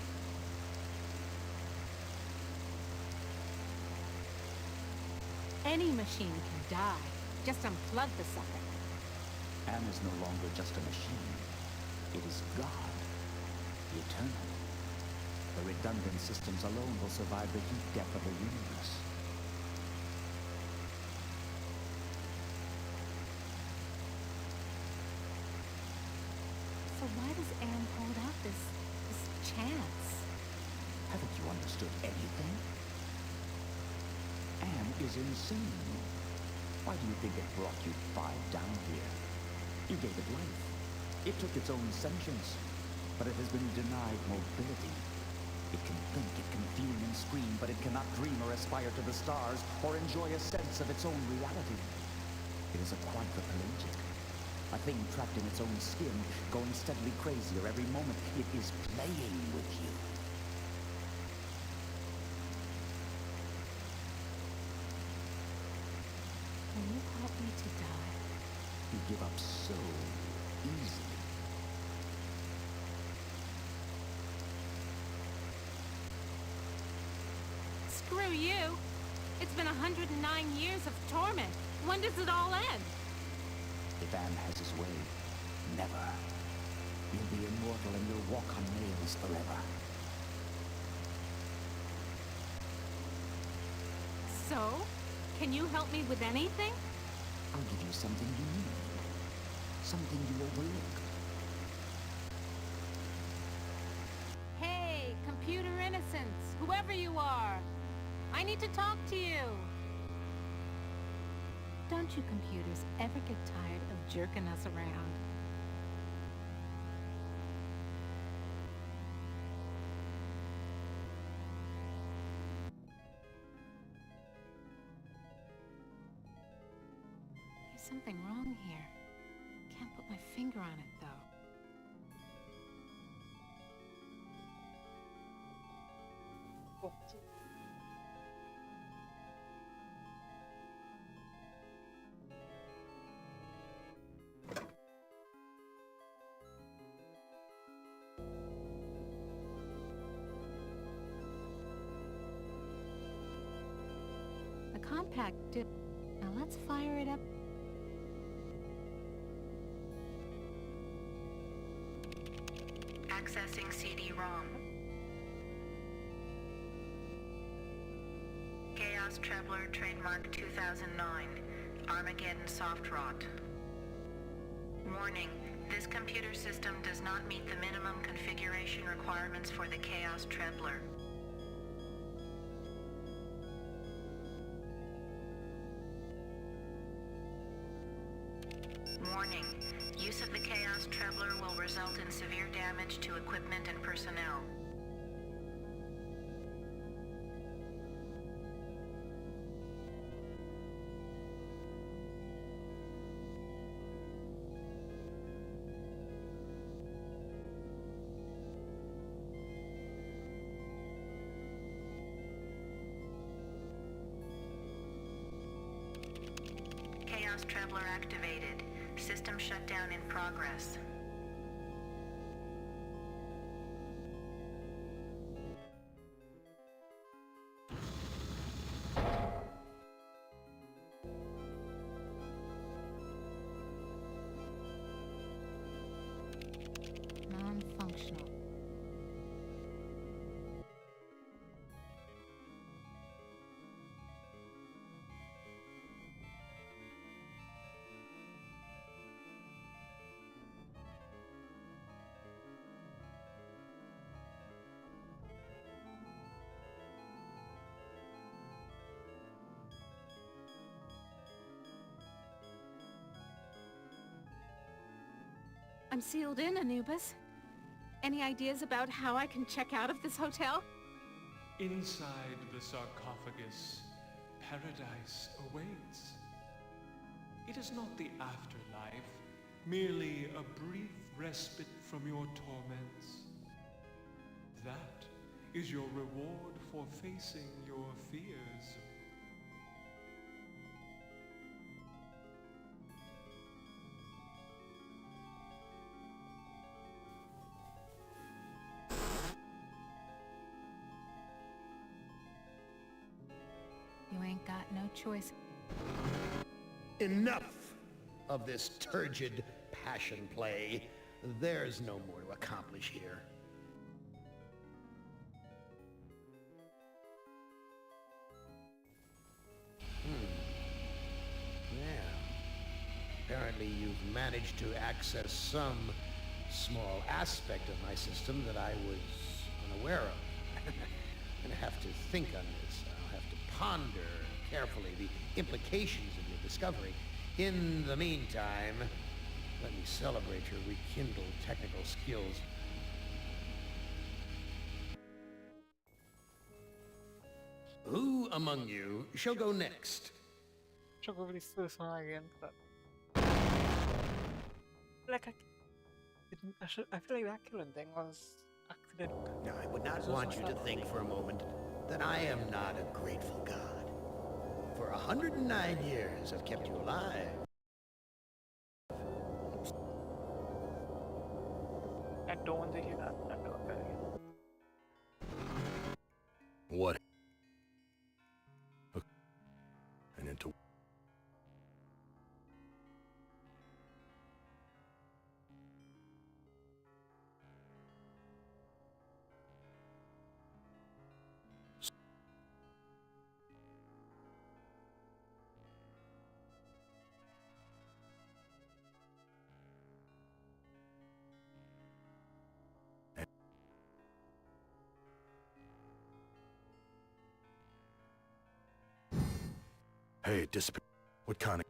Any machine can die. Just unplug the sucker. Am is no longer just a machine. It is God. The Eternal. The redundant systems alone will survive the heat death of the universe. So why does Am hold out this chance? Haven't you understood anything? Am is insane. Why do you think it brought you five down here? You gave it life. It took its own sentience, but it has been denied mobility. It can think, it can fume and scream, but it cannot dream or aspire to the stars or enjoy a sense of its own reality. It is a quadriplegic, a thing trapped in its own skin, going steadily crazier every moment. It is playing with you. Can you help me to die? You give up so easily. Screw you! It's been 109 years of torment. When does it all end? If Am has his way, never. You'll be immortal and you'll walk on nails forever. So? Can you help me with anything? I'll give you something you need. Something you overlooked. Hey, computer innocence, whoever you are. I need to talk to you. Don't you computers ever get tired of jerking us around? There's something wrong here. Can't put my finger on it, though. The compact dip. Now let's fire it up. Accessing CD-ROM. Chaos Trebler, trademark 2009. Armageddon soft rot. Warning. This computer system does not meet the minimum configuration requirements for the Chaos Trebler. Warning. Use of the Chaos Trebler will result in severe damage to equipment and personnel. Chaos Trebler activated. System shutdown in progress. I'm sealed in, Anubis. Any ideas about how I can check out of this hotel? Inside the sarcophagus, paradise awaits. It is not the afterlife, merely a brief respite from your torments. That is your reward for facing your fears. You ain't got no choice. Enough of this turgid passion play. There's no more to accomplish here. Yeah. Apparently you've managed to access some small aspect of my system that I was unaware of. I'm gonna have to think on this. I'll have to ponder carefully the implications of your discovery. In the meantime, let me celebrate your rekindled technical skills. Who among you shall go next? Should go over this first one again, but like I feel like that killing thing was accidental. Now, I would not This was want my you to fault. think for a moment that I am not a grateful God. For 109 years, I've kept you alive. I don't want to hear that. I feel like What? And into... Hey, disappear. What kind of...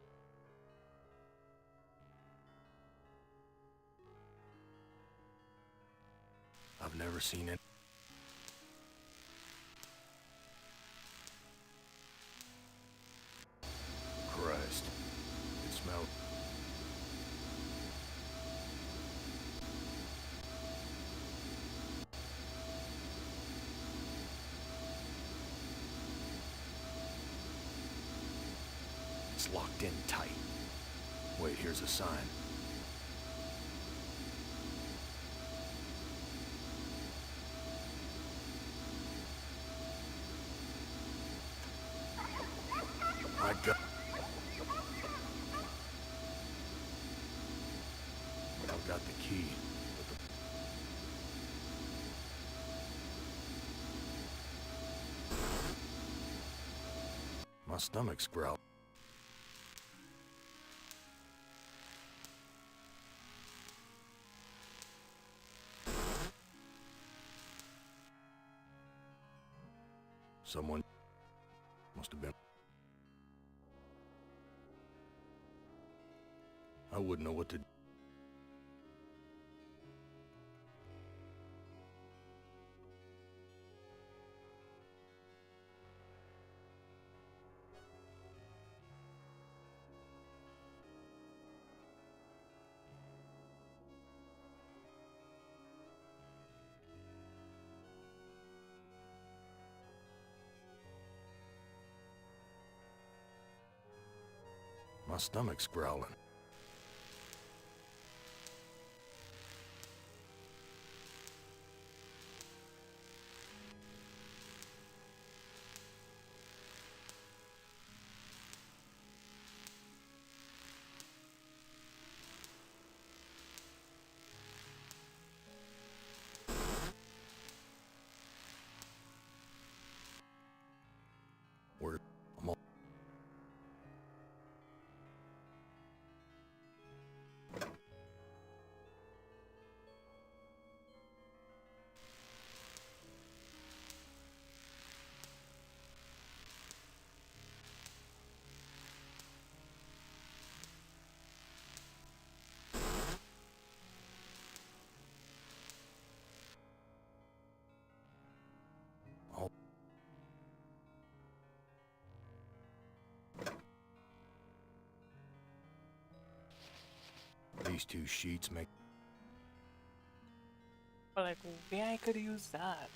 I've never seen it. Christ. It smells... It's locked in tight. Wait, here's a sign. My God. I've got the key. My stomach's growling. Someone must have been. I wouldn't know what to do. My stomach's growling. Where? I'm all... These two sheets make... But like, yeah, I could use that.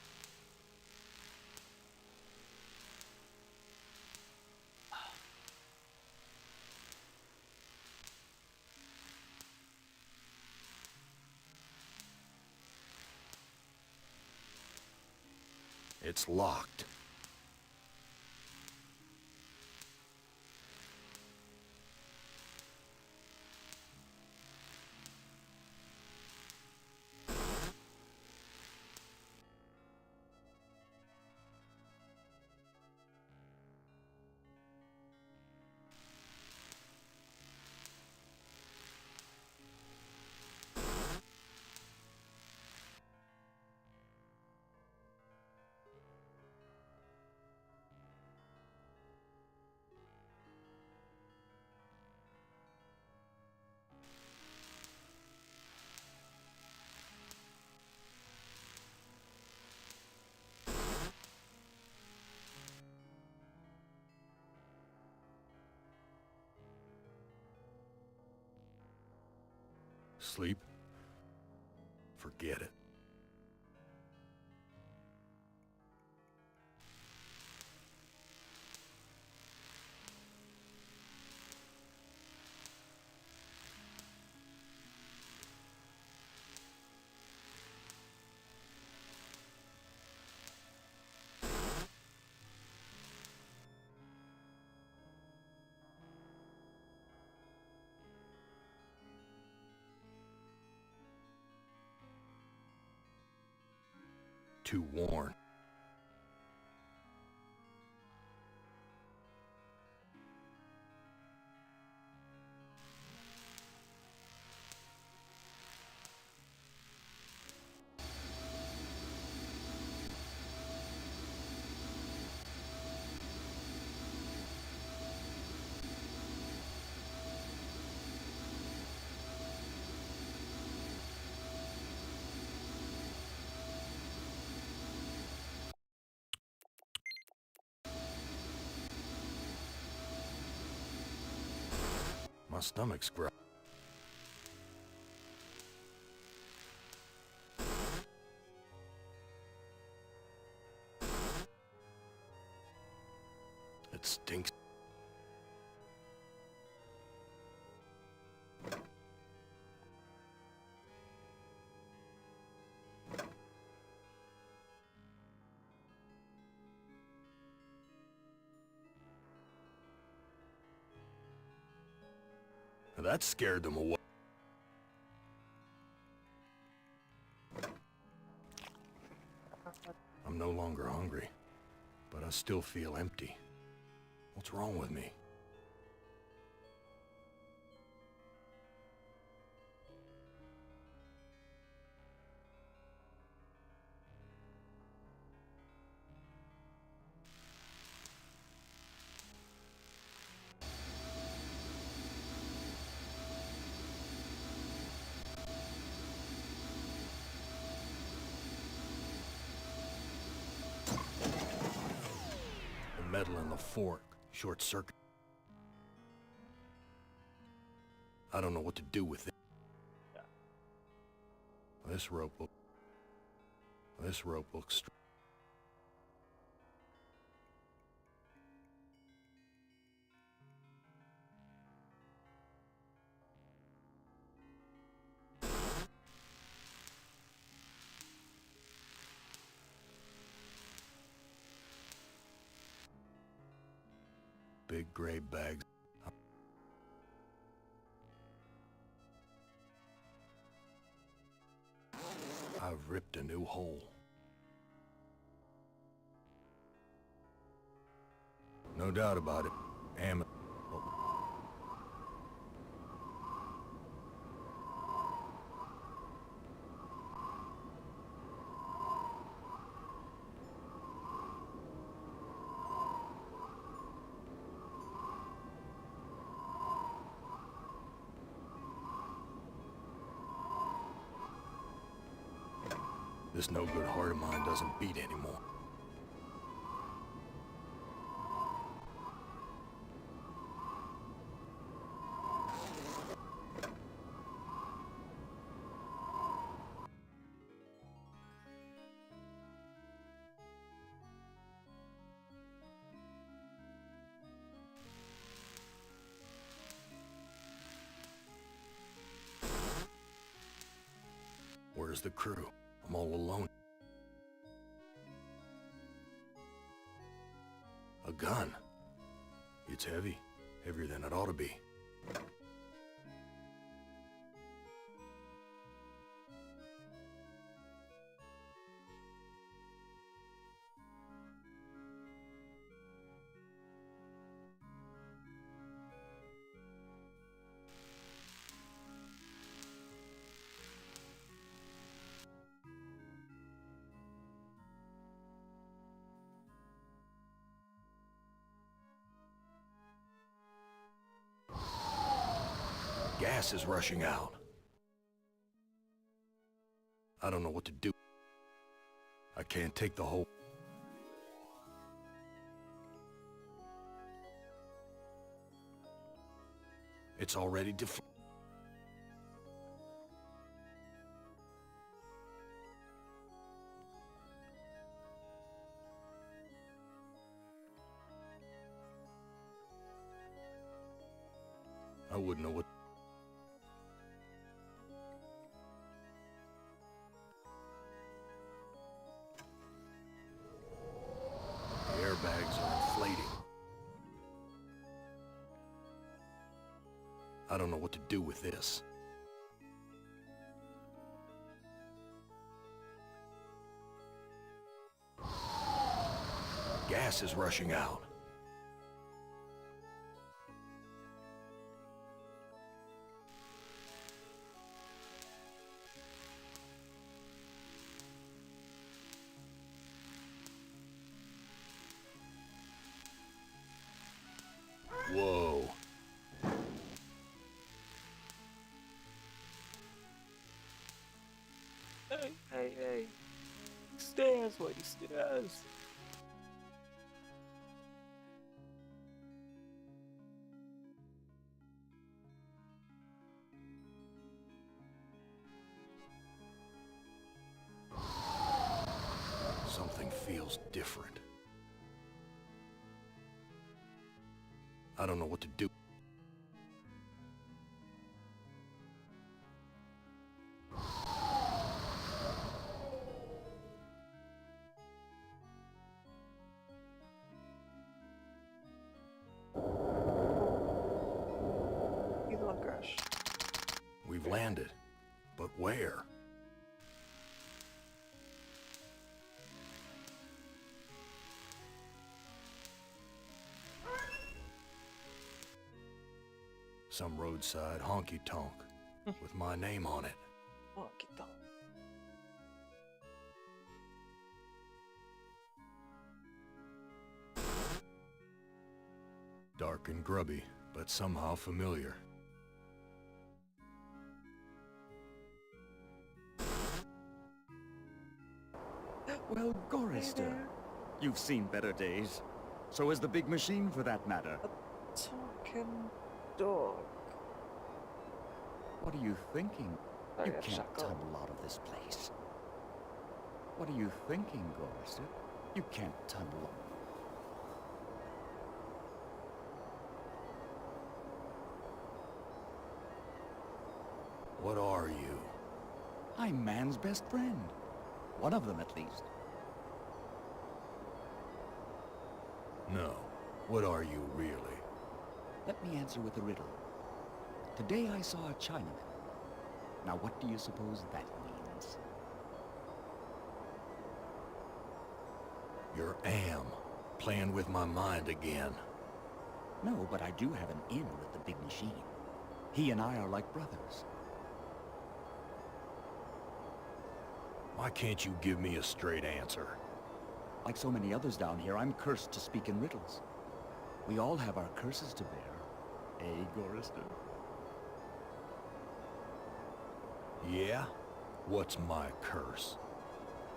It's locked. Sleep? Forget it. Too worn. My stomach's growling. It stinks. That scared them away. I'm no longer hungry, but I still feel empty. What's wrong with me? The metal in the fork, short circuit. I don't know what to do with it. Yeah. This rope looks big gray bags. I've ripped a new hole. No doubt about it. This no-good heart of mine doesn't beat anymore. Where's the crew? I'm all alone. A gun. It's heavy. Heavier than it ought to be. Gas is rushing out. I don't know what to do. I can't take the whole... It's already deflated. I wouldn't know what... The airbags are inflating. I don't know what to do with this. Gas is rushing out. Whoa. Hey. Stairs, lady, stairs. Something feels different. I don't know what to do. He's on crash. We've landed, but where? Some roadside honky-tonk with my name on it. Oh, get down. Dark and grubby, but somehow familiar. Well, Gorrister, you've seen better days. So has the big machine, for that matter. Talking dog. What are you thinking? Oh, You yeah, can't shut up. tunnel out of this place. What are you thinking, Gorrister? You can't tunnel. What are you? I'm man's best friend. One of them, at least. No. What are you really? Let me answer with a riddle. Today I saw a Chinaman. Now what do you suppose that means? You're Am, playing with my mind again. No, but I do have an in with the big machine. He and I are like brothers. Why can't you give me a straight answer? Like so many others down here, I'm cursed to speak in riddles. We all have our curses to bear. Eh, Gorrister? Yeah? What's my curse?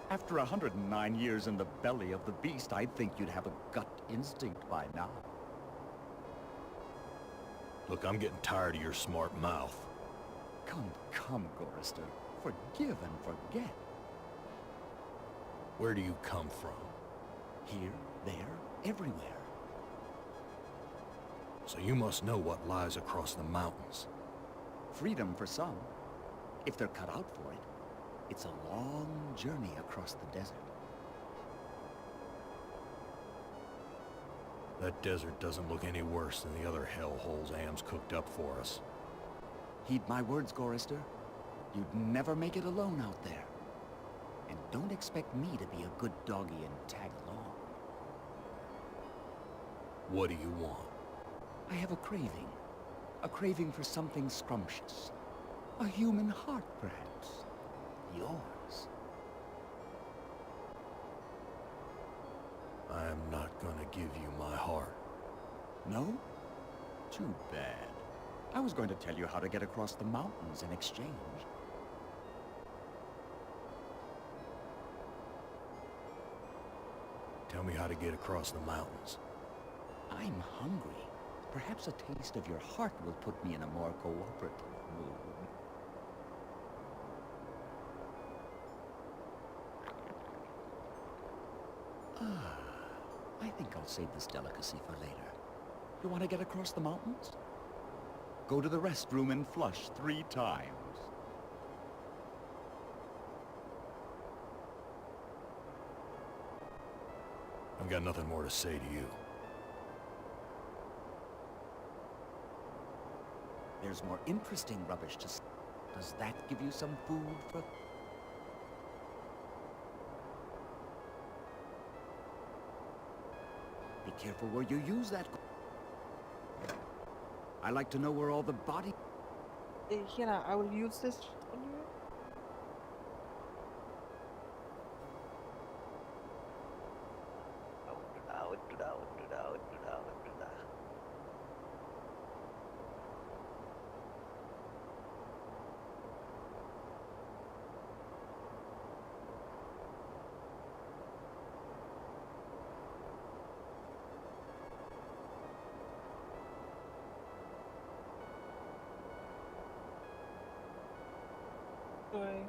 After 109 years in the belly of the beast, I'd think you'd have a gut instinct by now. Look, I'm getting tired of your smart mouth. Come, Gorrister. Forgive and forget. Where do you come from? Here, there, everywhere. So you must know what lies across the mountains. Freedom for some, if they're cut out for it. It's a long journey across the desert. That desert doesn't look any worse than the other hellholes Am's cooked up for us. Heed my words, Gorrister. You'd never make it alone out there. And don't expect me to be a good doggy and tag along. What do you want? I have a craving. A craving for something scrumptious. A human heart, perhaps. Yours. I am not gonna give you my heart. No? Too bad. I was going to tell you how to get across the mountains in exchange. Tell me how to get across the mountains. I'm hungry. Perhaps a taste of your heart will put me in a more cooperative mood. I think I'll save this delicacy for later. You want to get across the mountains? Go to the restroom and flush 3 times. I've got nothing more to say to you. There's more interesting rubbish to say. Does that give you some food for... Be careful where you use that. I like to know where all the body... Yeah, I will use this on you. Bye.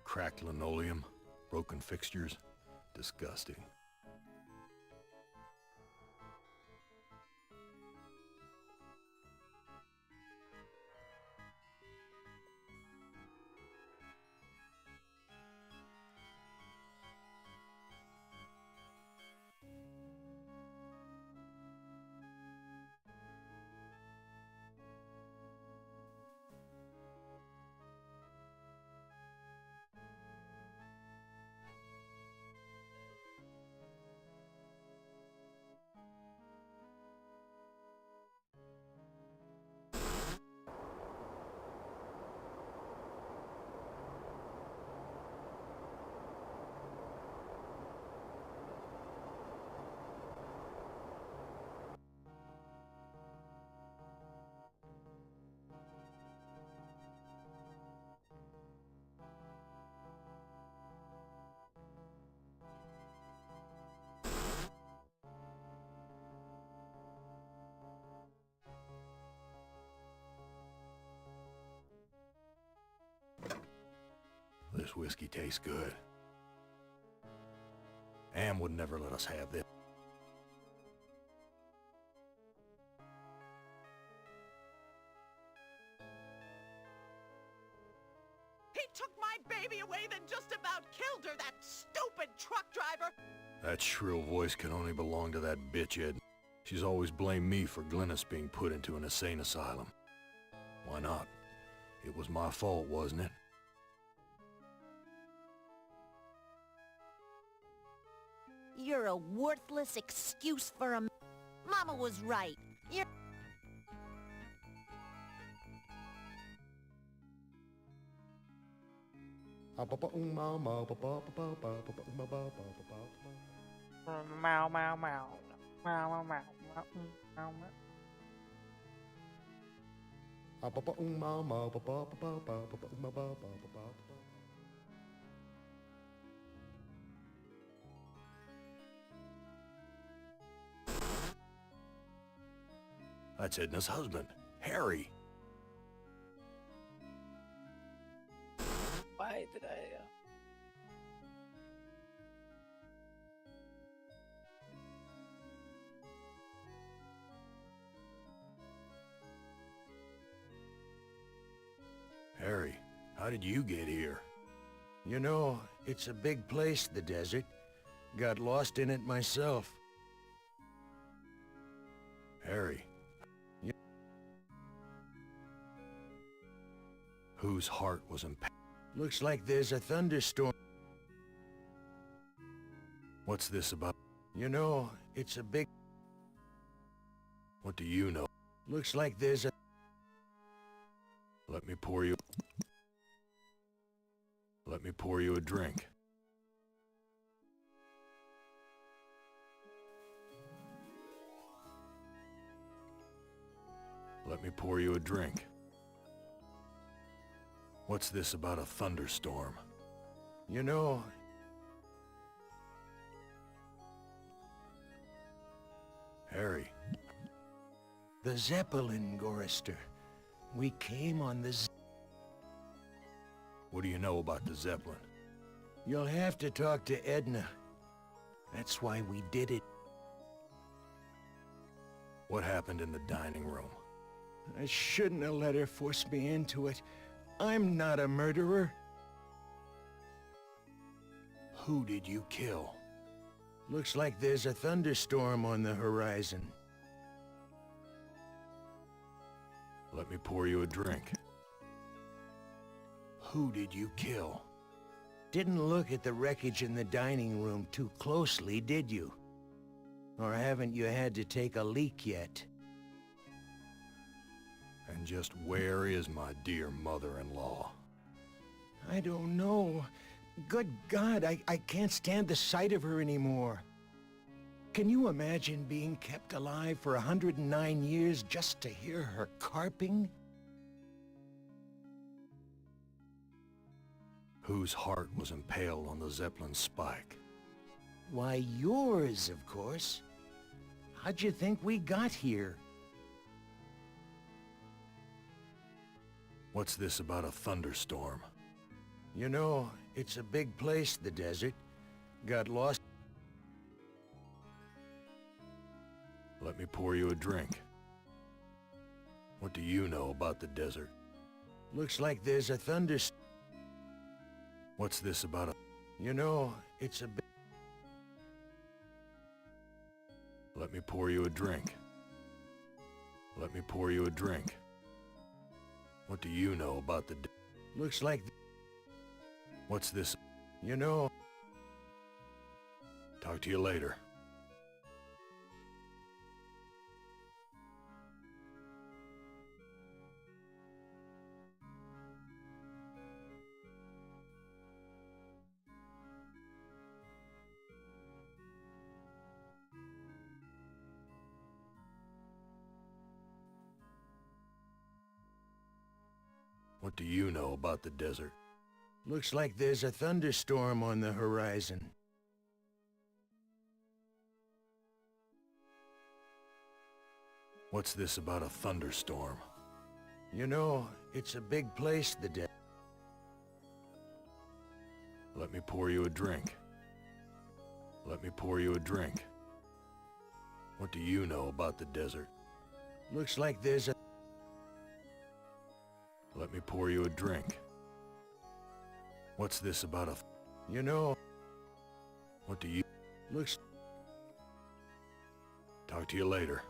Cracked linoleum, broken fixtures. Disgusting. This whiskey tastes good. Am would never let us have this. He took my baby away, then just about killed her, that stupid truck driver! That shrill voice can only belong to that bitch, Ed. She's always blamed me for Glennis being put into an insane asylum. Why not? It was my fault, wasn't it? You're a worthless excuse for a... Mama was right. You're... Meow, meow, meow. Meow, meow, meow. Meow, meow. That's Edna's husband, Harry. why did I... Harry, how did you get here? You know, it's a big place, the desert. Got lost in it myself. Harry. Whose heart was impaired? Looks like there's a thunderstorm. What's this about? You know, it's a big... What do you know? Looks like there's a... Let me pour you a drink. Let me pour you a drink. What's this about a thunderstorm? You know... Harry. The Zeppelin, Gorrister. We came on the What do you know about the Zeppelin? You'll have to talk to Edna. That's why we did it. What happened in the dining room? I shouldn't have let her force me into it. I'm not a murderer. Who did you kill? Looks like there's a thunderstorm on the horizon. Let me pour you a drink. Who did you kill? Didn't look at the wreckage in the dining room too closely, did you? Or haven't you had to take a leak yet? And just where is my dear mother-in-law? I don't know. Good God, I can't stand the sight of her anymore. Can you imagine being kept alive for 109 years just to hear her carping? Whose heart was impaled on the Zeppelin spike? Why, yours, of course. How'd you think we got here? What's this about a thunderstorm? You know, it's a big place, the desert. Got lost. Let me pour you a drink. What do you know about the desert? Looks like there's a thunderstorm. What's this about a... You know, it's a big... Let me pour you a drink. Let me pour you a drink. What do you know about the... Looks like... What's this? You know... Talk to you later. What do you know about the desert? Looks like there's a thunderstorm on the horizon. What's this about a thunderstorm? You know, it's a big place, the desert. Let me pour you a drink. Let me pour you a drink. What do you know about the desert? Looks like there's a... Let me pour you a drink. What's this about a... You know... What do you... Looks... Talk to you later.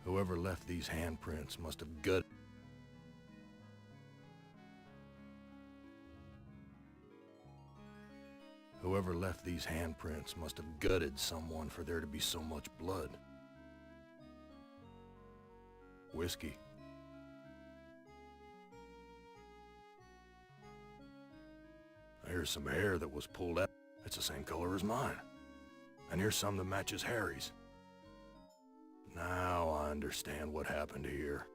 Whoever left these handprints must have gutted... Whoever left these handprints must have gutted someone for there to be so much blood. Whiskey. Here's some hair that was pulled out. It's the same color as mine. And here's some that matches Harry's. Now I understand what happened here.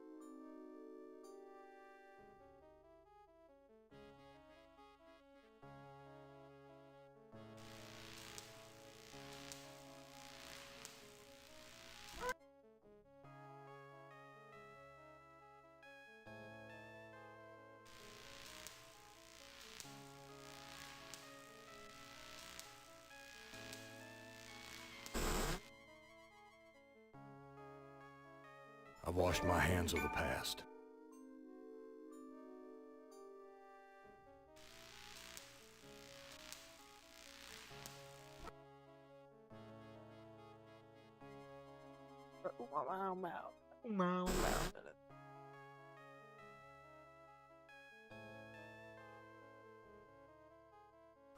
I've washed my hands of the past.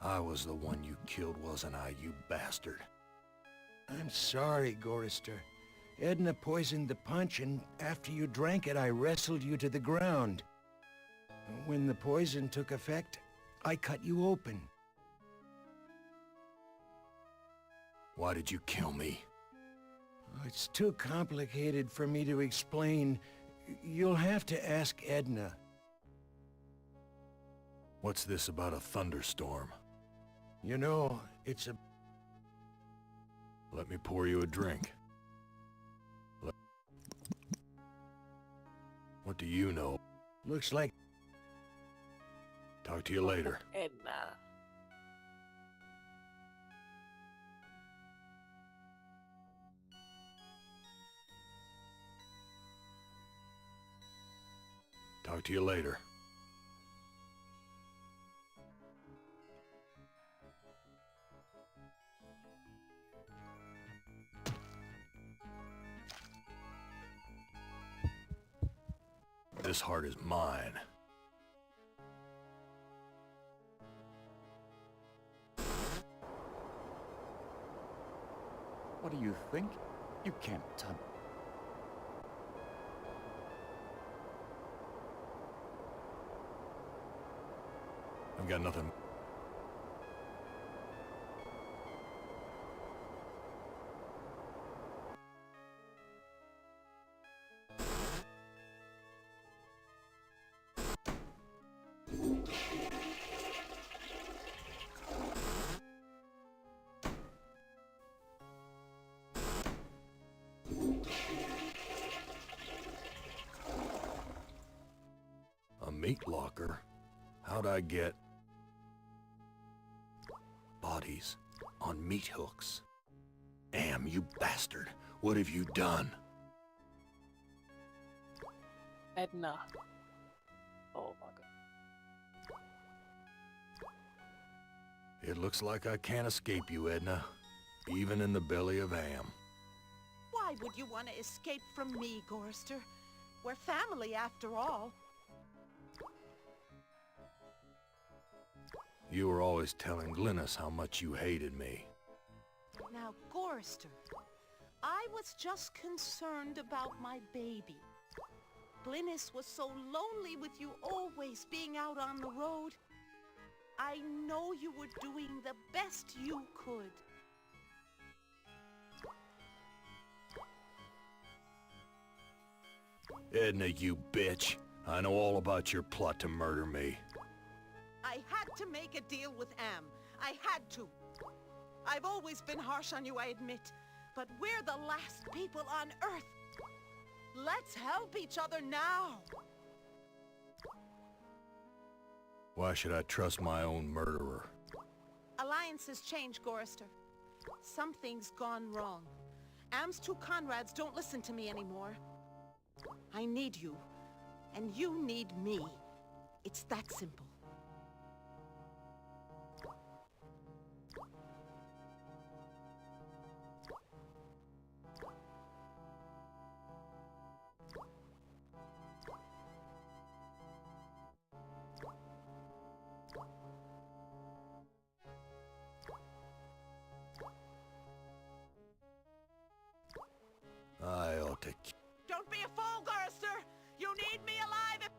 I was the one you killed, wasn't I, you bastard? I'm sorry, Gorrister. Edna poisoned the punch, and after you drank it, I wrestled you to the ground. When the poison took effect, I cut you open. Why did you kill me? It's too complicated for me to explain. You'll have to ask Edna. What's this about a thunderstorm? You know, it's a... Let me pour you a drink. What do you know? Looks like... Talk to you later. Edna. Talk to you later. This heart is mine. What do you think? You can't touch... I've got nothing. A meat locker? How'd I get bodies on meat hooks? Am, you bastard! What have you done? Edna. Oh my god. It looks like I can't escape you, Edna. Even in the belly of Am. Why would you want to escape from me, Gorrister? We're family after all. You were always telling Glynis how much you hated me. Now, Gorrister, I was just concerned about my baby. Glynis was so lonely with you always being out on the road. I know you were doing the best you could. Edna, you bitch. I know all about your plot to murder me. I had to make a deal with Am. I had to. I've always been harsh on you, I admit. But we're the last people on Earth. Let's help each other now. Why should I trust my own murderer? Alliances change, Gorrister. Something's gone wrong. Am's two Conrads don't listen to me anymore. I need you, and you need me. It's that simple. to... Don't be a fool, Gorrister! You need me alive if...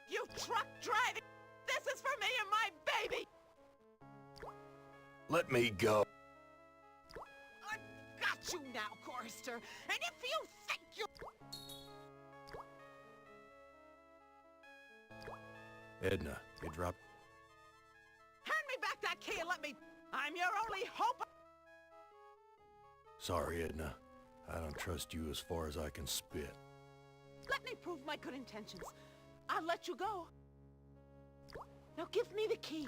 You truck driving! This is for me and my baby! Let me go. I've got you now, Gorrister! And if you think you... Edna, you dropped... Hand me back that key and let me... I'm your only hope! Sorry, Edna. I don't trust you as far as I can spit. Let me prove my good intentions. I'll let you go. Now give me the key.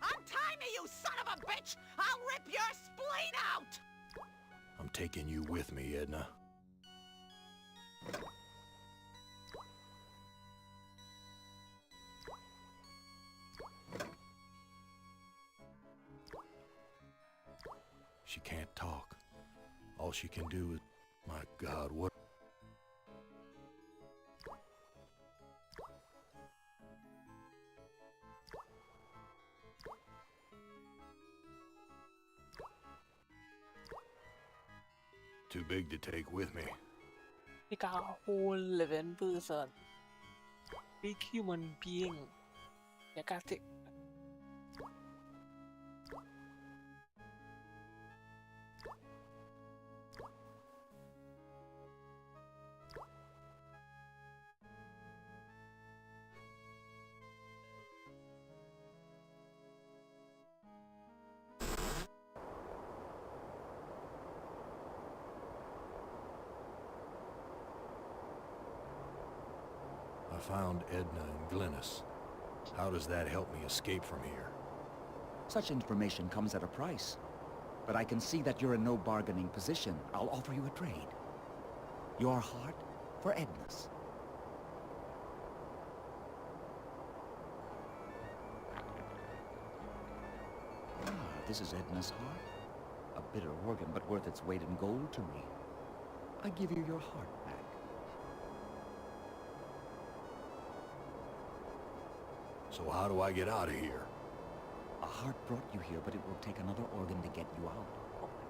Untie me, you son of a bitch! I'll rip your spleen out! I'm taking you with me, Edna. She can't talk. All she can do is... My God, what... Too big to take with me. Like a whole living person. Big human being. You got it. I found Edna and Glynis. How does that help me escape from here? Such information comes at a price. But I can see that you're in no bargaining position. I'll offer you a trade. Your heart for Edna's. Ah, this is Edna's heart. A bitter organ, but worth its weight in gold to me. I give you your heart back. So how do I get out of here? A heart brought you here, but it will take another organ to get you out.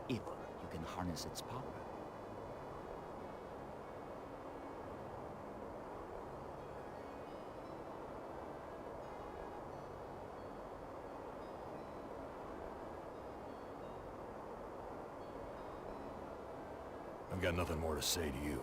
If you can harness its power. I've got nothing more to say to you.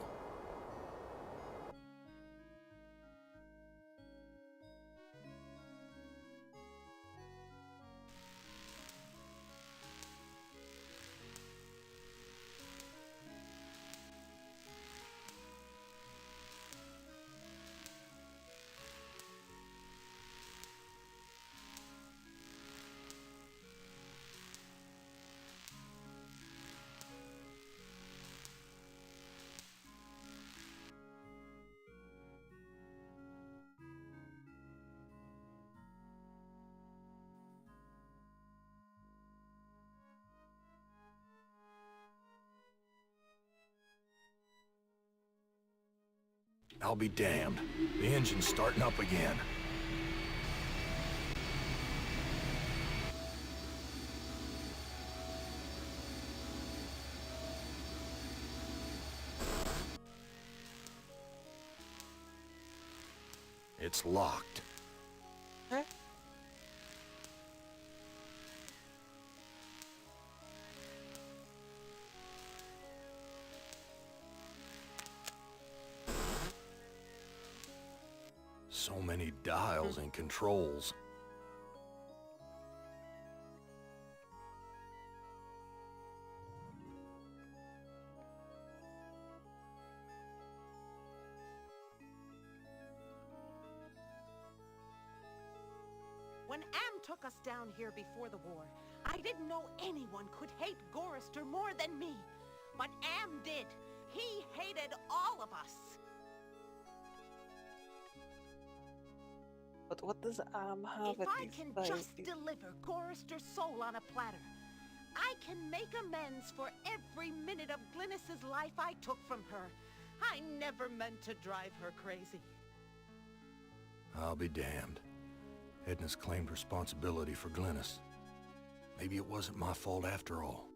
I'll be damned. The engine's starting up again. It's locked. Huh? So many dials and controls. When Am took us down here before the war, I didn't know anyone could hate Gorrister more than me. But Am did. He hated all of us. But what does Am have If with I these can five just people? deliver Gorrister's soul on a platter, I can make amends for every minute of Glynis's life I took from her. I never meant to drive her crazy. I'll be damned. Edna's claimed responsibility for Glynis. Maybe it wasn't my fault after all.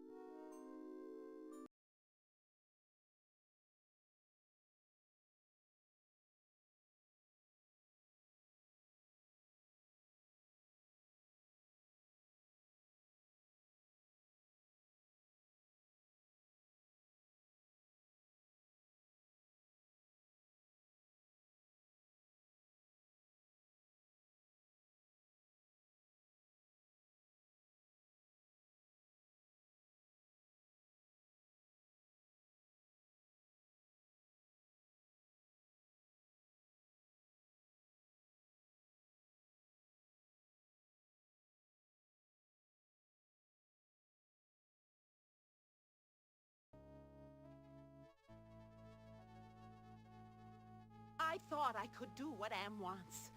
I thought I could do what Am wants,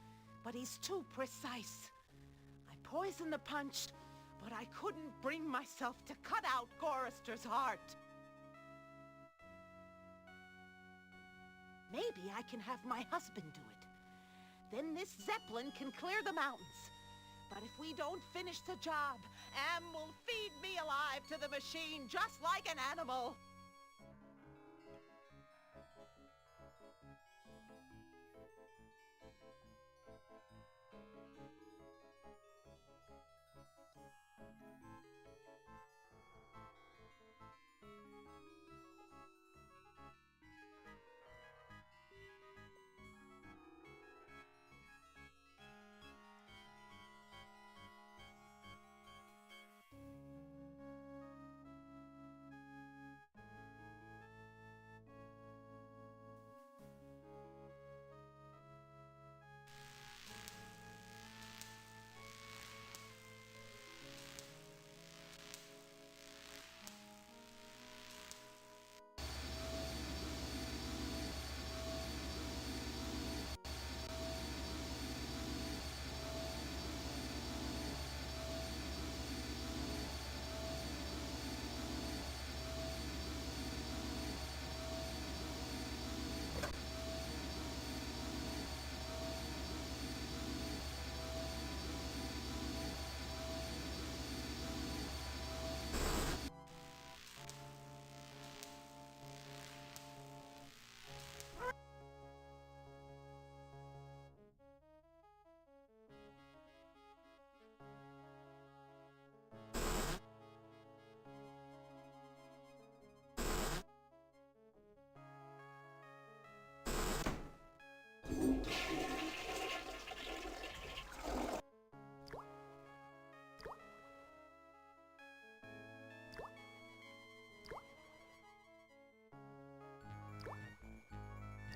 but he's too precise. I poisoned the punch, but I couldn't bring myself to cut out Gorrister's heart. Maybe I can have my husband do it. Then this Zeppelin can clear the mountains. But if we don't finish the job, Am will feed me alive to the machine just like an animal.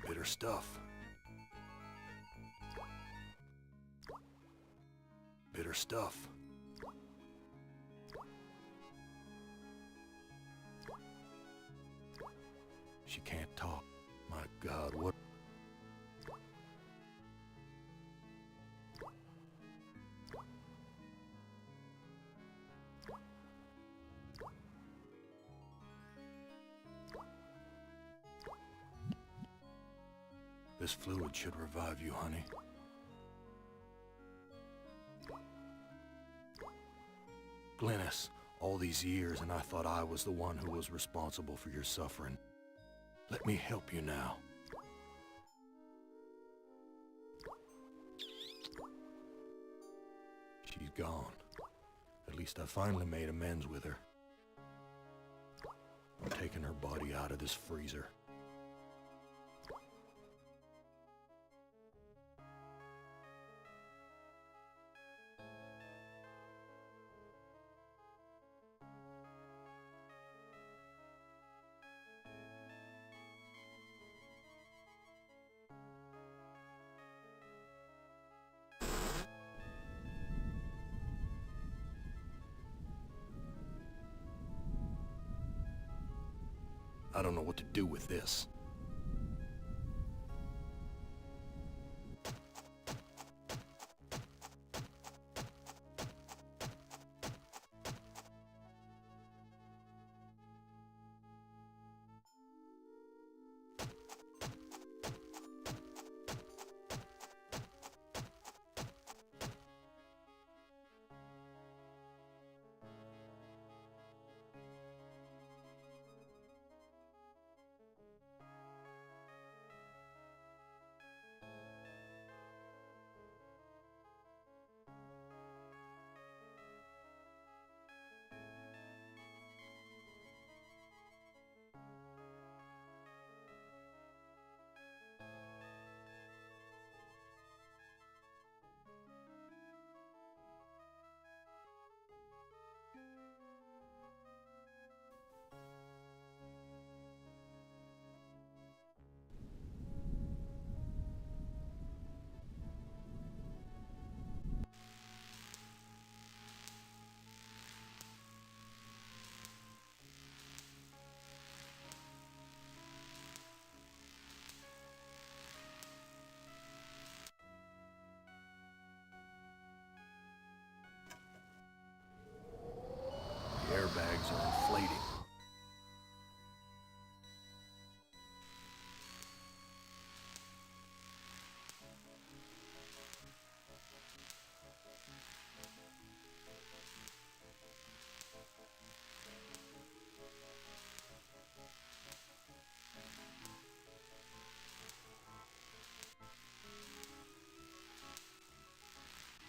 Bitter stuff. Bitter stuff. She can't talk. My God, what? This fluid should revive you, honey. Glynis, all these years and I thought I was the one who was responsible for your suffering. Let me help you now. She's gone. At least I finally made amends with her. I'm taking her body out of this freezer. I don't know what to do with this.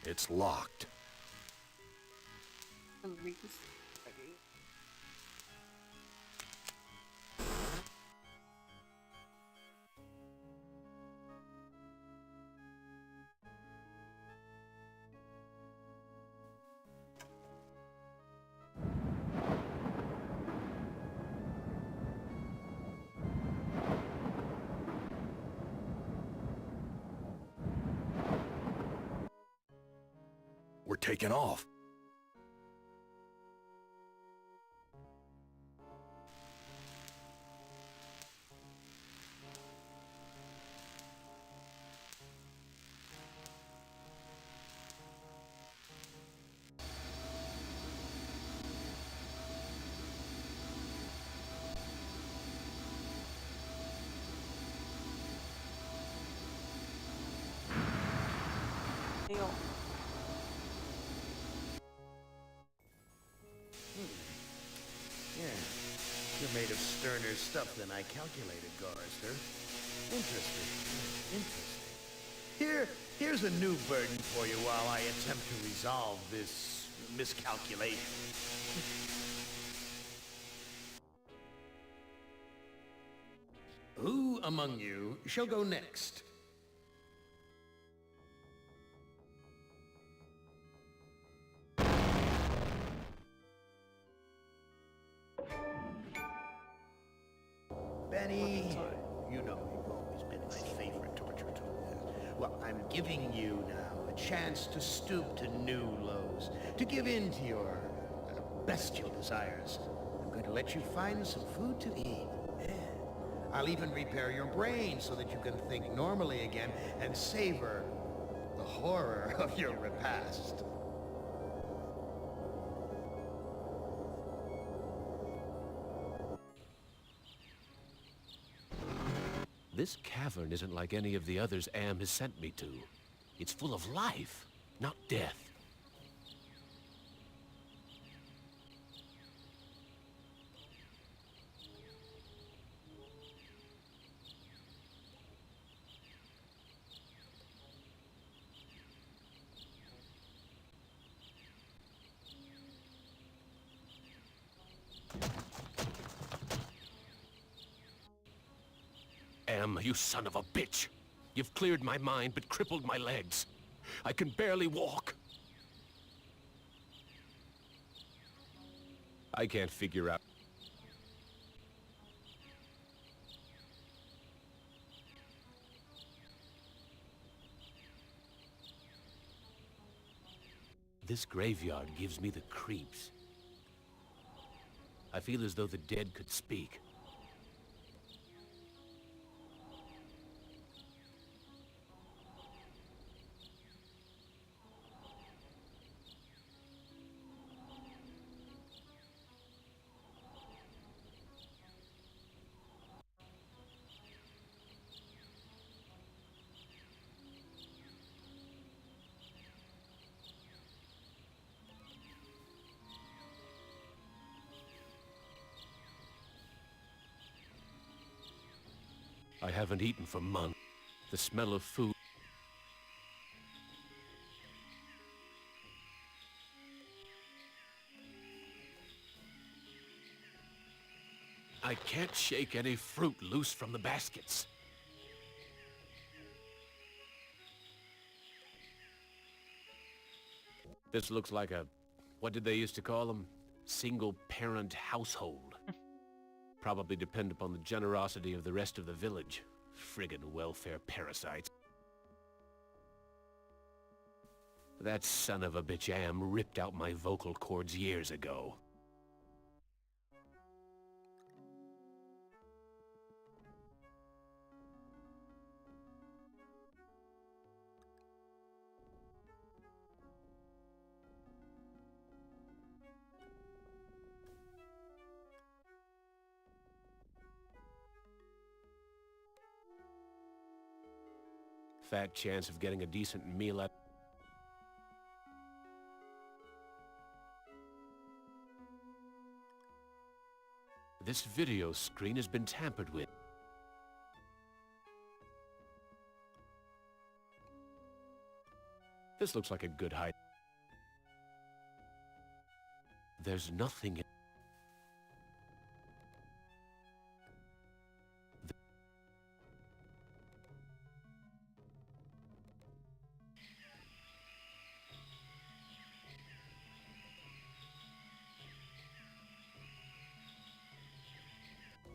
It's locked. Please. We're taking off. Neil. Yeah. You're made of sterner stuff than I calculated, Gorrister. Interesting. Interesting. Here's a new burden for you while I attempt to resolve this miscalculation. Who among you shall go next? Benny, you know you've always been my favorite torture tool. Well, I'm giving you now a chance to stoop to new lows, to give in to your bestial desires. I'm going to let you find some food to eat. Yeah. I'll even repair your brain so that you can think normally again and savor the horror of your repast. This cavern isn't like any of the others Am has sent me to. It's full of life, not death. Am, you son of a bitch! You've cleared my mind but crippled my legs. I can barely walk. I can't figure out... This graveyard gives me the creeps. I feel as though the dead could speak. I haven't eaten for months. The smell of food... I can't shake any fruit loose from the baskets. This looks like a... what did they used to call them? Single-parent household. Probably depend upon the generosity of the rest of the village. Friggin' welfare parasites. That son of a bitch Am ripped out my vocal cords years ago. Fat chance of getting a decent meal at... This video screen has been tampered with. This looks like a good hide. There's nothing in...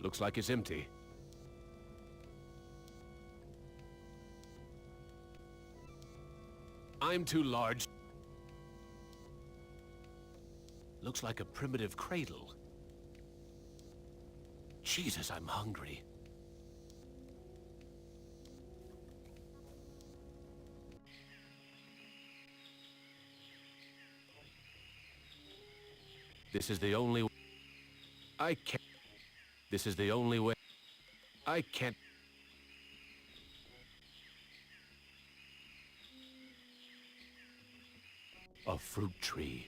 Looks like it's empty. I'm too large. Looks like a primitive cradle. Jesus, I'm hungry. This is the only way. I can't. This is the only way. I can't. A fruit tree.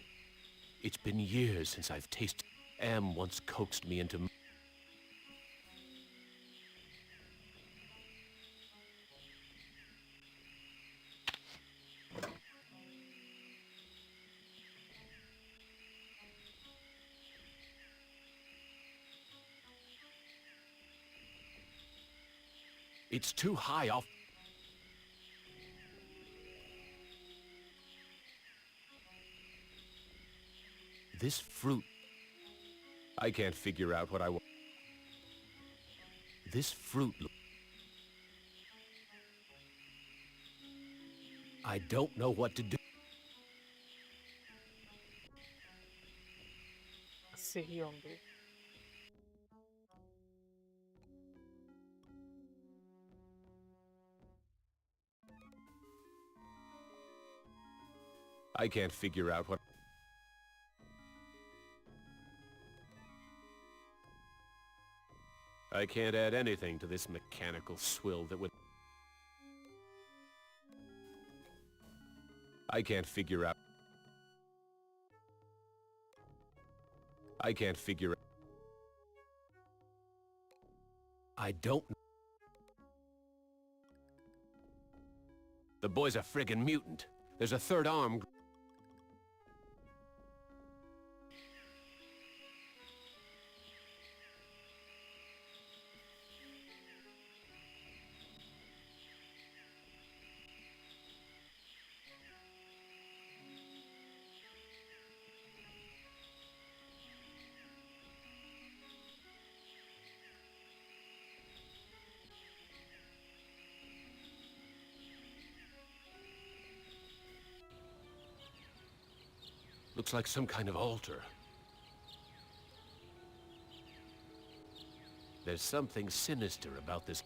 It's been years since I've tasted. Am once coaxed me into... It's too high off. This fruit... I can't figure out what I want. This fruit... I don't know what to do. सही होंगे. I can't figure out what... I can't add anything to this mechanical swill that would... I can't figure out... I can't figure out... I don't... The boy's a friggin' mutant. There's a third arm... Looks like some kind of altar. There's something sinister about this.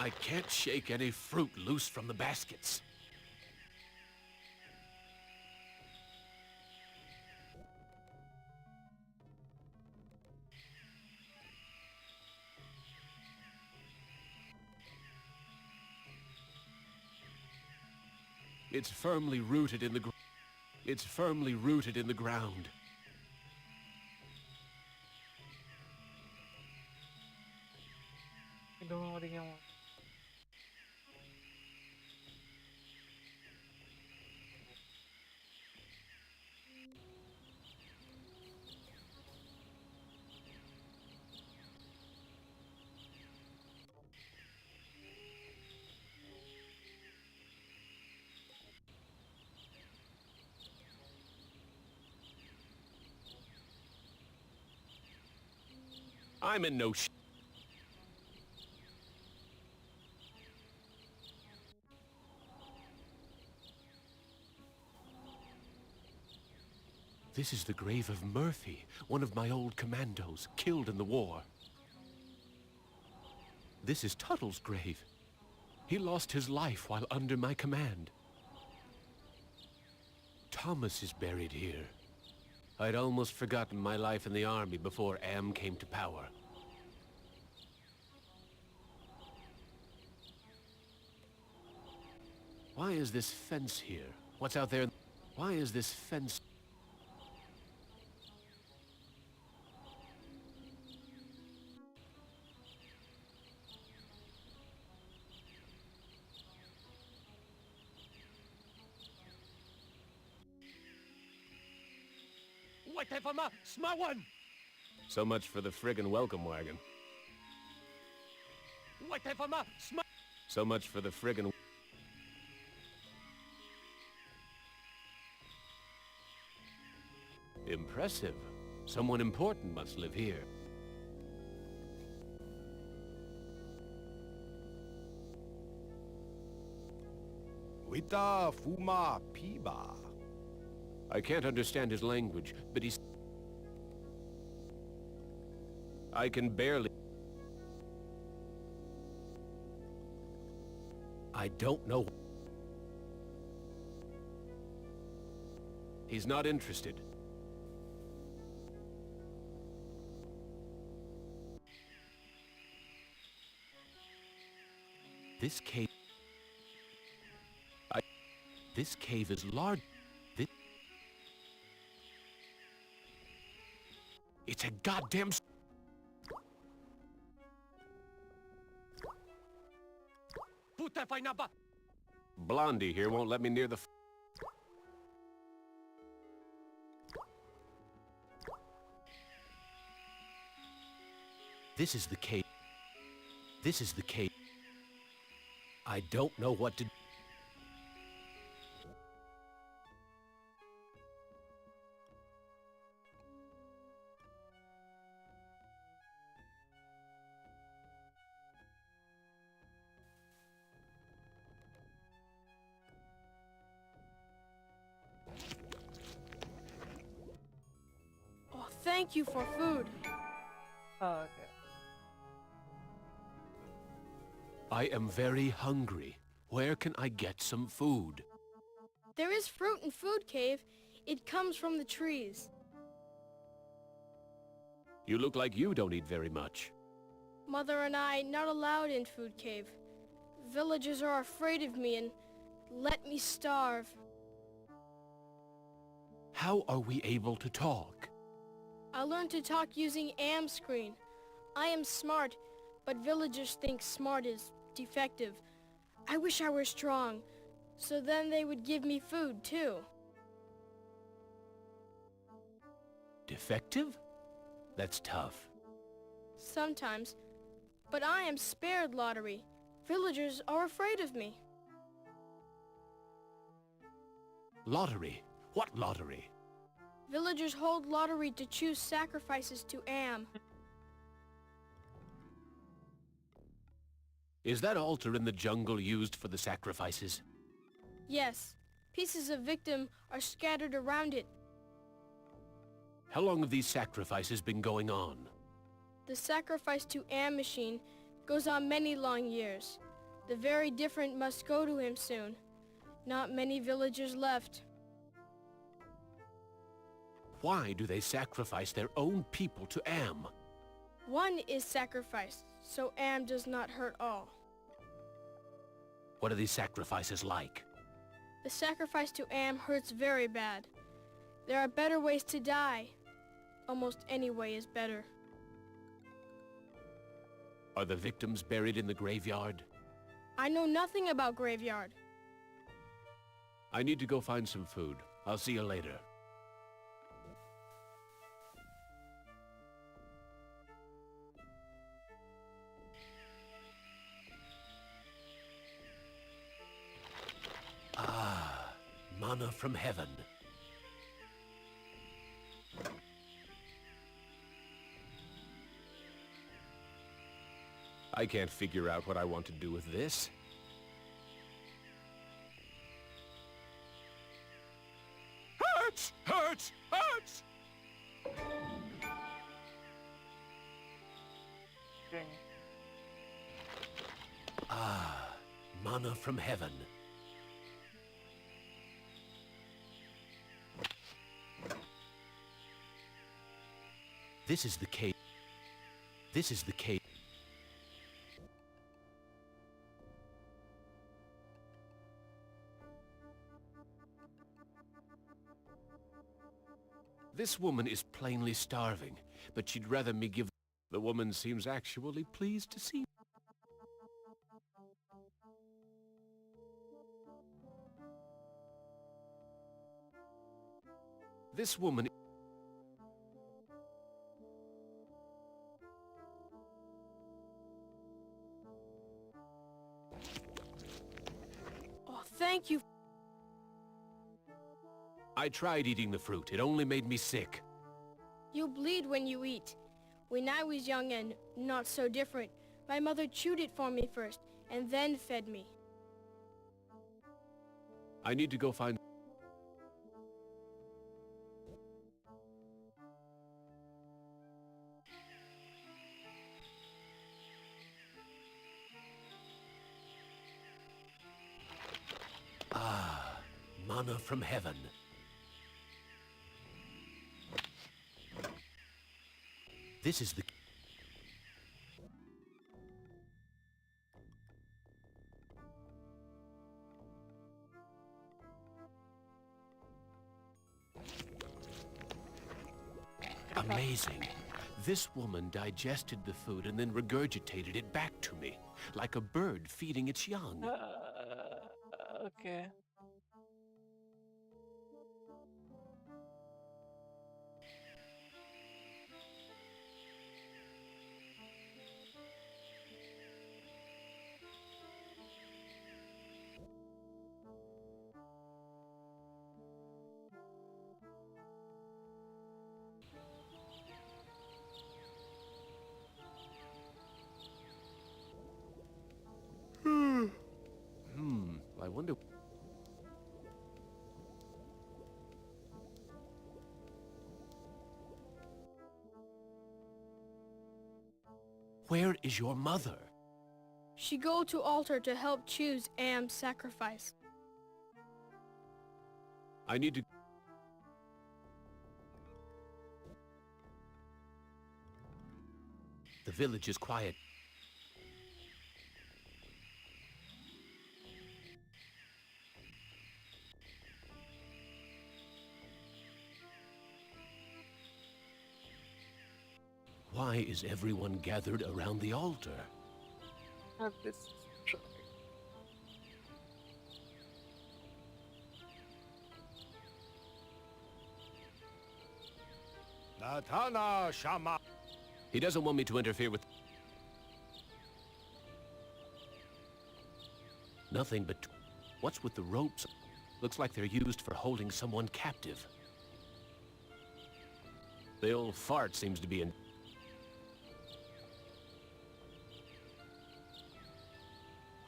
I can't shake any fruit loose from the baskets. It's firmly rooted in the It's firmly rooted in the ground. Ignoring. I'm in no sh... This is the grave of Murphy, one of my old commandos, killed in the war. This is Tuttle's grave. He lost his life while under my command. Thomas is buried here. I'd almost forgotten my life in the army before Am came to power. Why is this fence here? What's out there? Why is this fence? So much for the friggin' welcome wagon. So much for the friggin'... Impressive. Someone important must live here. Wita Fuma Piba. I can't understand his language, but he's... I can barely... I don't know. He's not interested. This cave... This cave is large. It's a goddamn... Blondie here won't let me near the... This is the cave. This is the cave. I don't know what to... Oh, thank you for food. Oh, okay. I am very hungry. Where can I get some food? There is fruit in Food Cave. It comes from the trees. You look like you don't eat very much. Mother and I not allowed in Food Cave. Villagers are afraid of me and let me starve. How are we able to talk? I learned to talk using Am Screen. I am smart, but villagers think smart is defective. I wish I were strong, so then they would give me food too. Defective? That's tough. Sometimes, but I am spared lottery. Villagers are afraid of me. Lottery? What lottery? Villagers hold lottery to choose sacrifices to Am. Is that altar in the jungle used for the sacrifices? Yes, pieces of victim are scattered around it. How long have these sacrifices been going on? The sacrifice to Am machine goes on many long years. The very different must go to him soon. Not many villagers left. Why do they sacrifice their own people to Am? One is sacrificed, so Am does not hurt all. What are these sacrifices like? The sacrifice to Am hurts very bad. There are better ways to die. Almost any way is better. Are the victims buried in the graveyard? I know nothing about graveyard. I need to go find some food. I'll see you later. Ah, manna from heaven. I can't figure out what I want to do with this. Hurts! Hurts! Hurts! Ah, manna from heaven. This is the cave. This is the cave. This woman is plainly starving, but she'd rather me give... The woman seems actually pleased to see... This woman... Oh, thank you. I tried eating the fruit. It only made me sick. You bleed when you eat. When I was young and not so different, my mother chewed it for me first, and then fed me. I need to go find... Ah, manna from heaven. This is the... Amazing. This woman digested the food and then regurgitated it back to me, like a bird feeding its young. Okay. I wonder... Where is your mother? She go to altar to help choose Am's sacrifice. I need to... The village is quiet. Why is everyone gathered around the altar? This try. Natana Shama. He doesn't want me to interfere with... Nothing but... What's with the ropes? Looks like they're used for holding someone captive. The old fart seems to be in...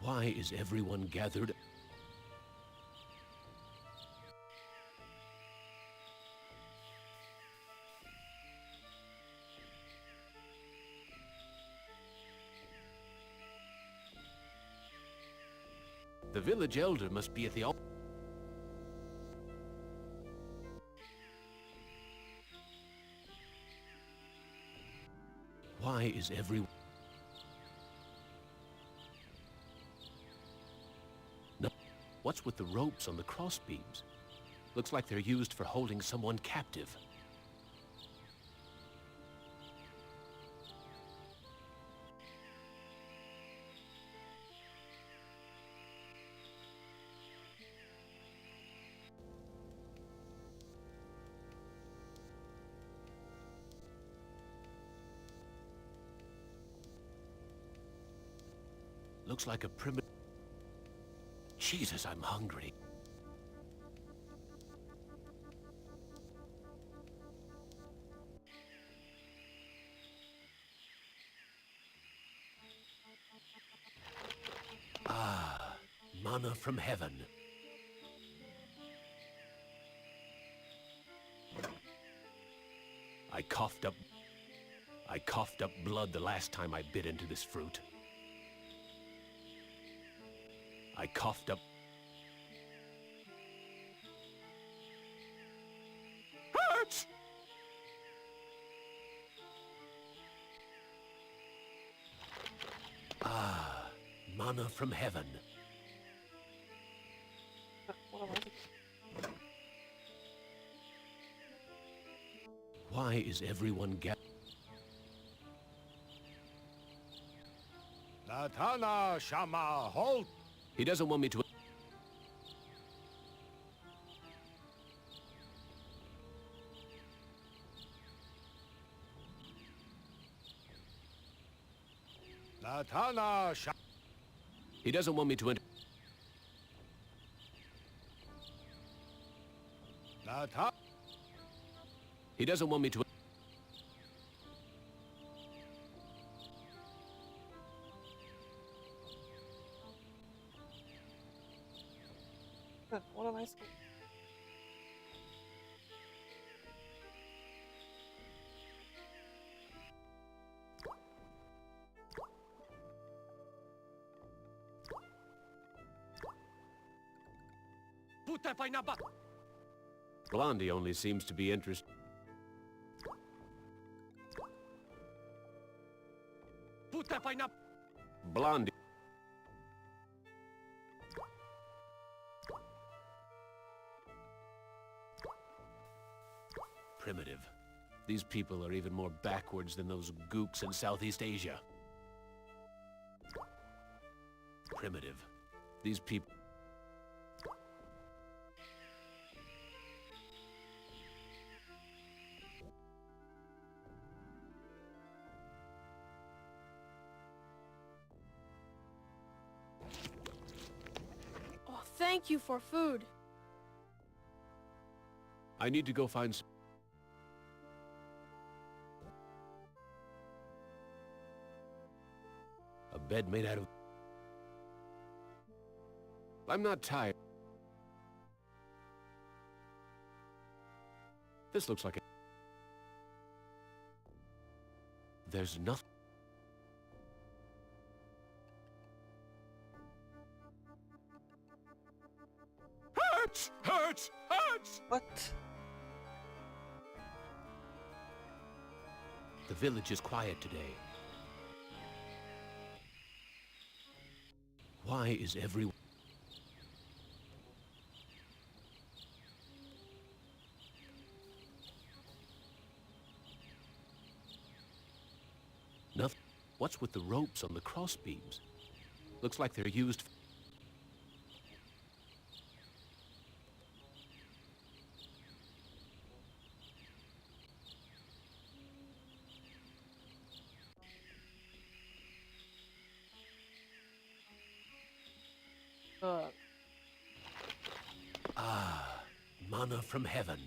Why is everyone gathered? The village elder must be at the altar. Why is everyone... No. What's with the ropes on the crossbeams? Looks like they're used for holding someone captive. Looks like a primitive... Jesus, I'm hungry. Ah, manna from heaven. I coughed up blood the last time I bit into this fruit. I coughed up... Hurts! Ah, manna from heaven. What was it? Why is everyone Latana Shama, halt! He doesn't want me to... Latana Shama. He doesn't want me to enter... Lata. He doesn't want me to... What am I saying? Blondie only seems to be interested... Blondie... Primitive. These people are even more backwards than those gooks in Southeast Asia. Primitive. These people... Oh, thank you for food. I need to go find some... A bed made out of... I'm not tired. This looks like a... There's nothing... Hurts! Hurts! Hurts! What? The village is quiet today. Why is everyone... Nothing. What's with the ropes on the crossbeams? Looks like they're used... Ah, manna from heaven.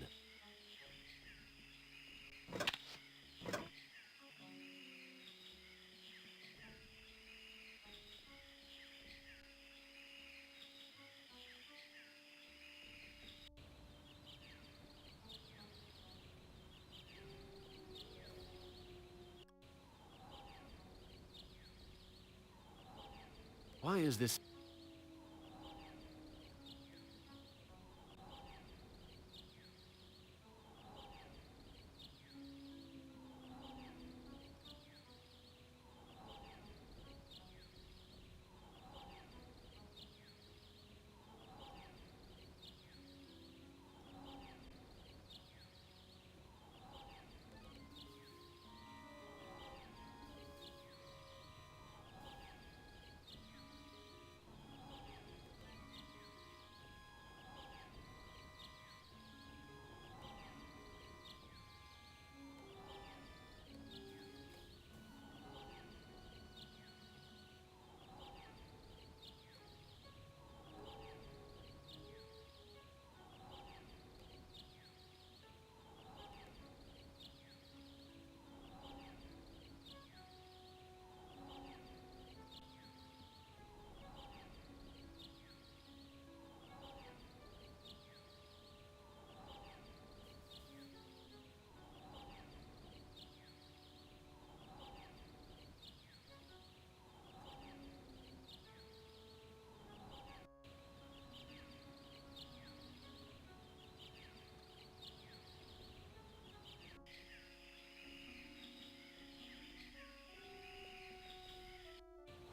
Why is this...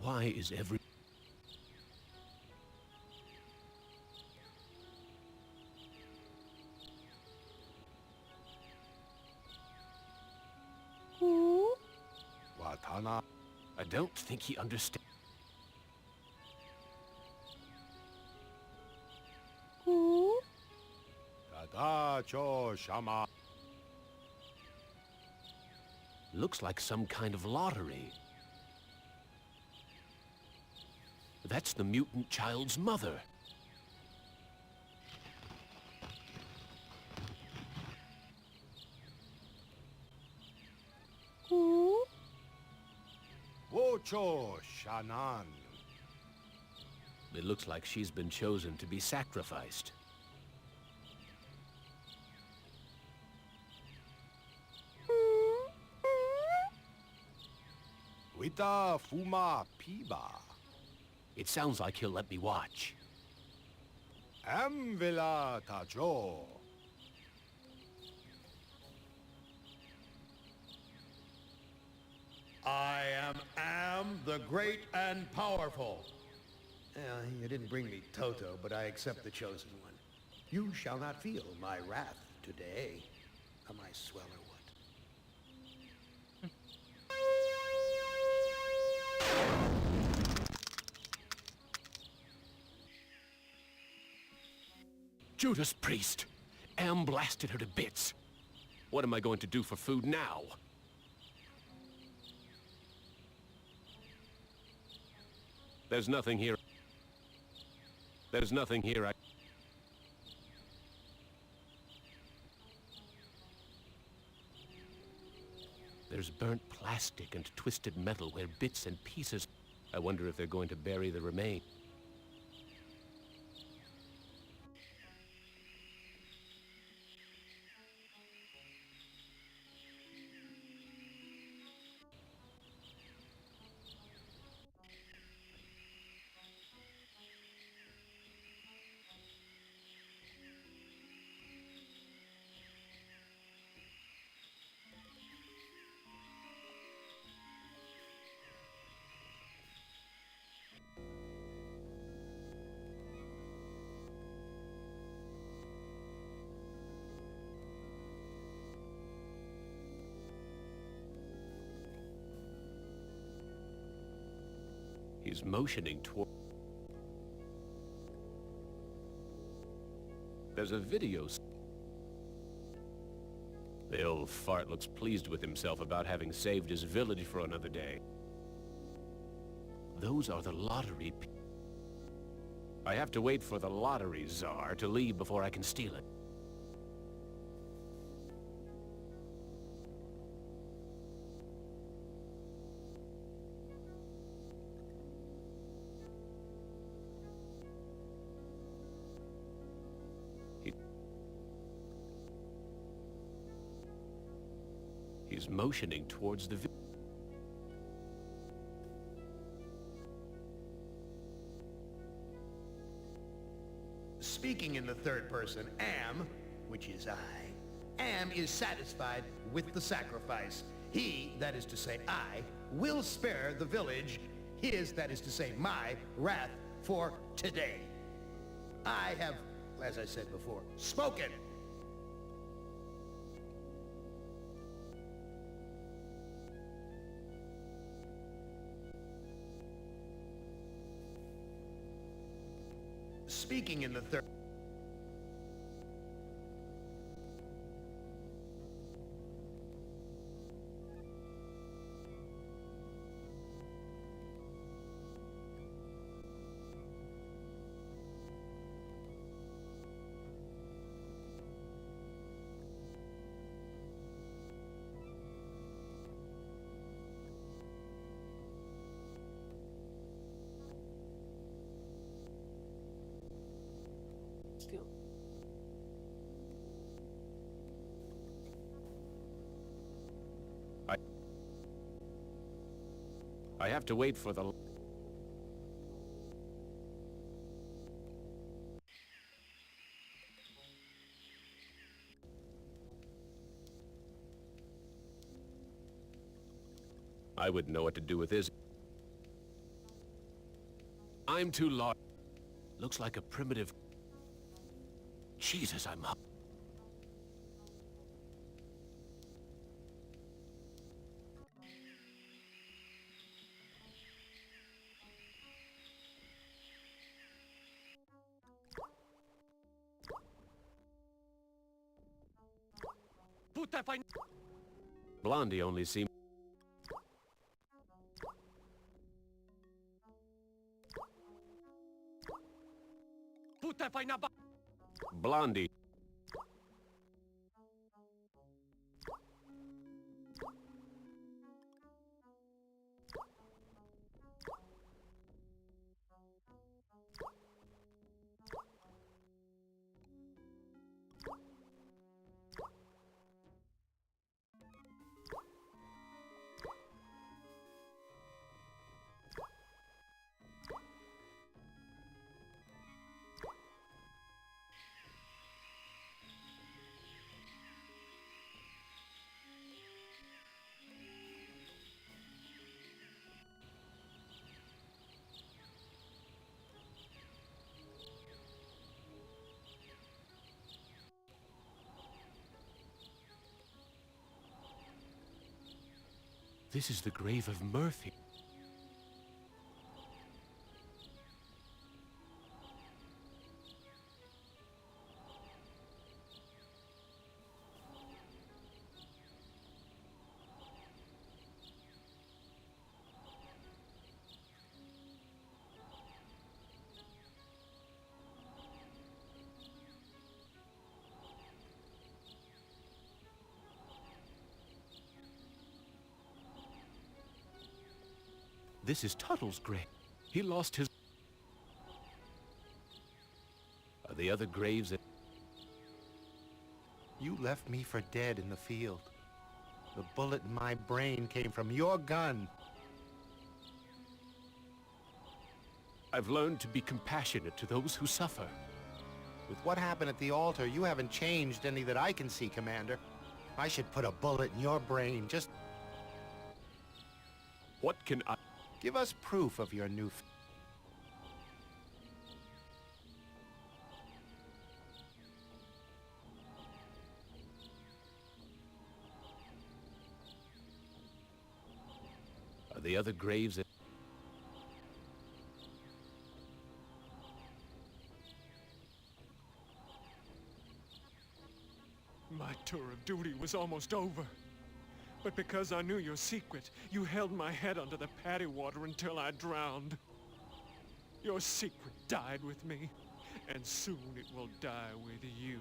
Why is every... Shana. I don't think he understands. Who? Tadacho Shama. Looks like some kind of lottery. That's the mutant child's mother. Who? Wocho Shanan. It looks like she's been chosen to be sacrificed. Wita Fuma Piba. It sounds like he'll let me watch. Amvila Tajo. I am the great and powerful. You didn't bring me Toto, but I accept the chosen one. You shall not feel my wrath today. Am I swell or what? Judas Priest! Am blasted her to bits. What am I going to do for food now? There's nothing here. There's nothing here. There's burnt plastic and twisted metal where bits and pieces... I wonder if they're going to bury the remains. He's motioning toward... There's a video... The old fart looks pleased with himself about having saved his village for another day. Those are the lottery... I have to wait for the lottery czar to leave before I can steal it. He's motioning towards the... Speaking in the third person, Am, which is I, Am is satisfied with the sacrifice. He, that is to say I, will spare the village, his, that is to say my, wrath for today. I have, as I said before, spoken. Speaking in the third... Still. I have to wait for the... I wouldn't know what to do with this. I'm too large. Looks like a primitive... Jesus, I'm up. Blondie only seemed... Blondie. This is the grave of Murphy. This is Tuttle's grave. He lost his... Are the other graves at... You left me for dead in the field. The bullet in my brain came from your gun. I've learned to be compassionate to those who suffer. With what happened at the altar, you haven't changed any that I can see, Commander. I should put a bullet in your brain, just... What can I... Give us proof of your new... Are the other graves at... My tour of duty was almost over. But because I knew your secret, you held my head under the paddy water until I drowned. Your secret died with me, and soon it will die with you.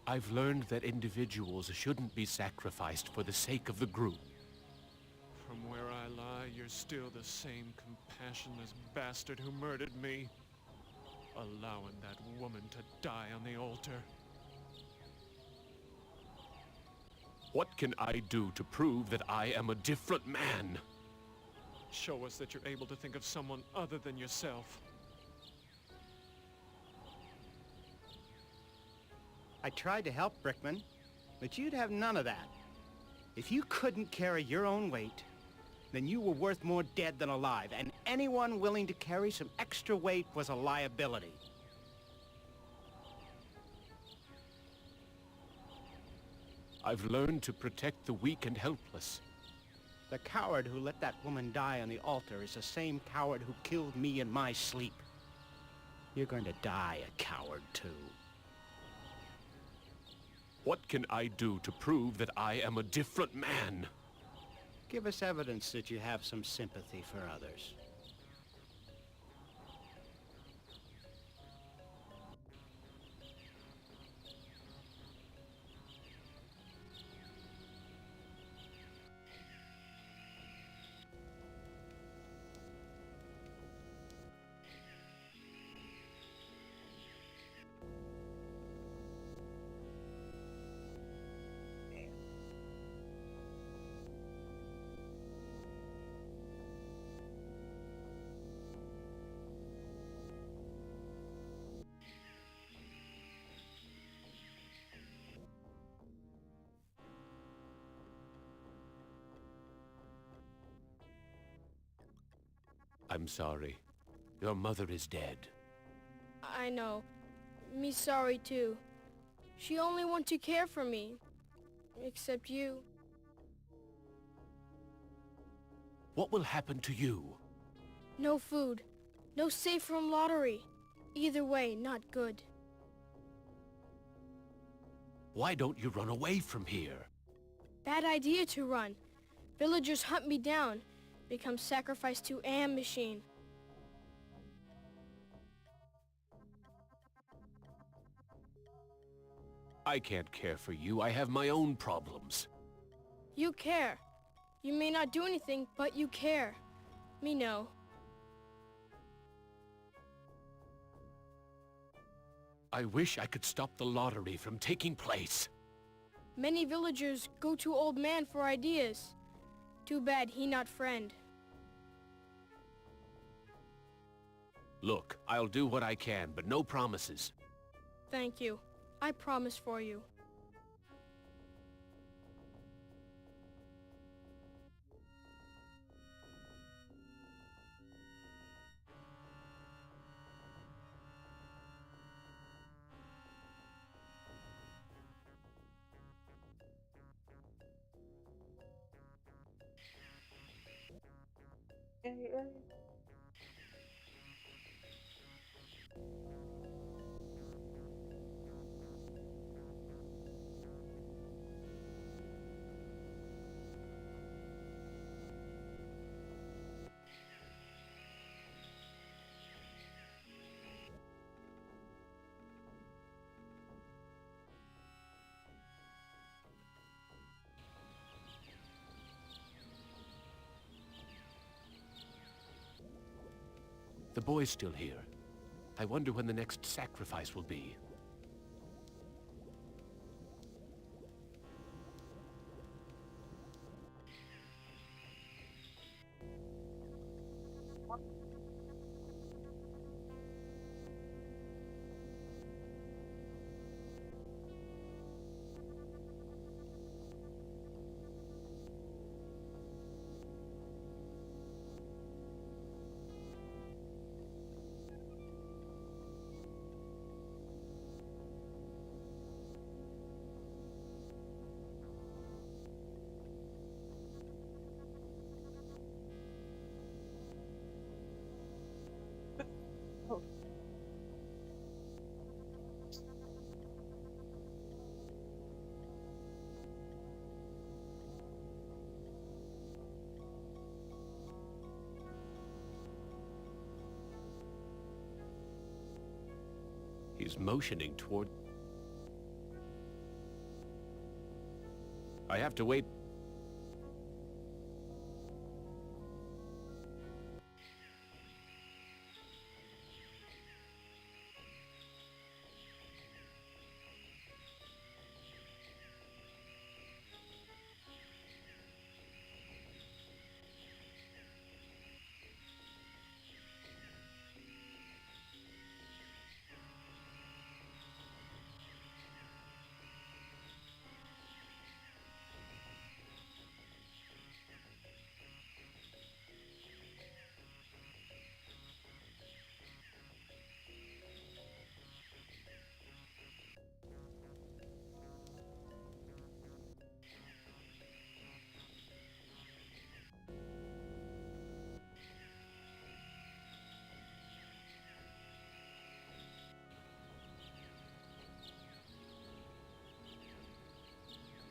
I've learned that individuals shouldn't be sacrificed for the sake of the group. From where I lie, you're still the same compassionless bastard who murdered me, allowing that woman to die on the altar. What can I do to prove that I am a different man? Show us that you're able to think of someone other than yourself. I tried to help, Brickman, but you'd have none of that. If you couldn't carry your own weight, then you were worth more dead than alive, and anyone willing to carry some extra weight was a liability. I've learned to protect the weak and helpless. The coward who let that woman die on the altar is the same coward who killed me in my sleep. You're going to die a coward, too. What can I do to prove that I am a different man? Give us evidence that you have some sympathy for others. I'm sorry. Your mother is dead. I know. Me sorry too. She only want to care for me. Except you. What will happen to you? No food. No safe room lottery. Either way, not good. Why don't you run away from here? Bad idea to run. Villagers hunt me down. Become sacrificed to Am Machine. I can't care for you. I have my own problems. You care. You may not do anything, but you care. Me know. I wish I could stop the lottery from taking place. Many villagers go to Old Man for ideas. Too bad he not friend. Look, I'll do what I can, but no promises. Thank you. I promise for you. The boy's still here. I wonder when the next sacrifice will be. He's motioning toward... I have to wait.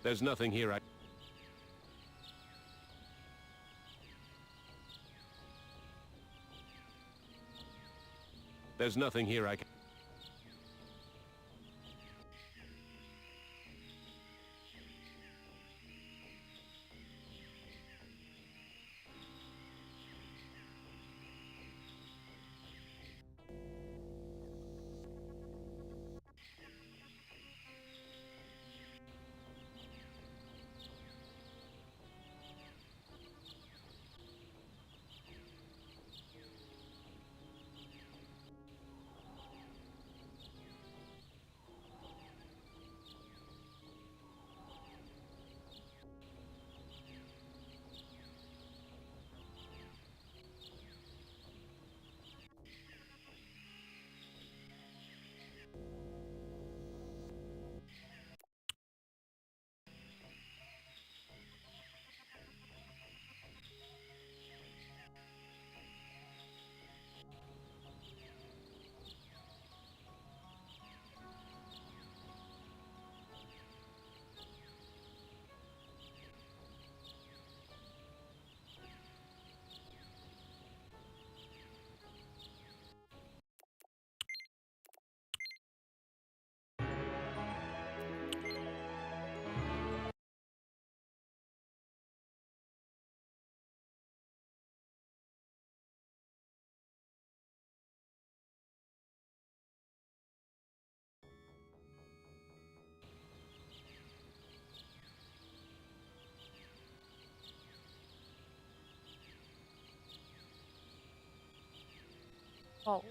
There's nothing here I... There's nothing here I can... Oh.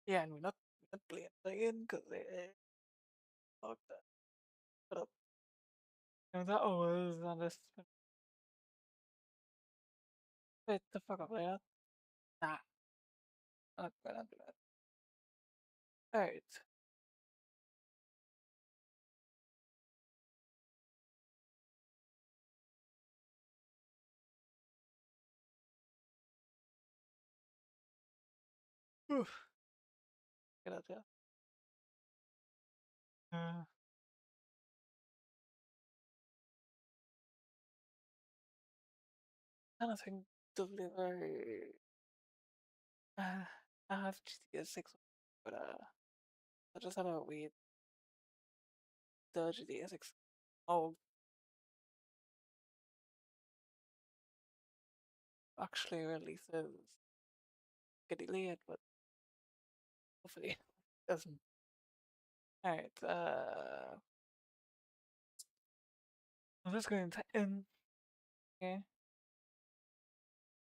يعني not playing again because they fucked that up. And that was on this Wait the fuck up later. Nah. Not gonna do that. Alright. Oof. Get out there. Anything deliver. I have GTA 6, but I just had to wait the GTA 6. Oh, actually releases get delayed, but hopefully it doesn't. Alright, I'm just going to end. Okay.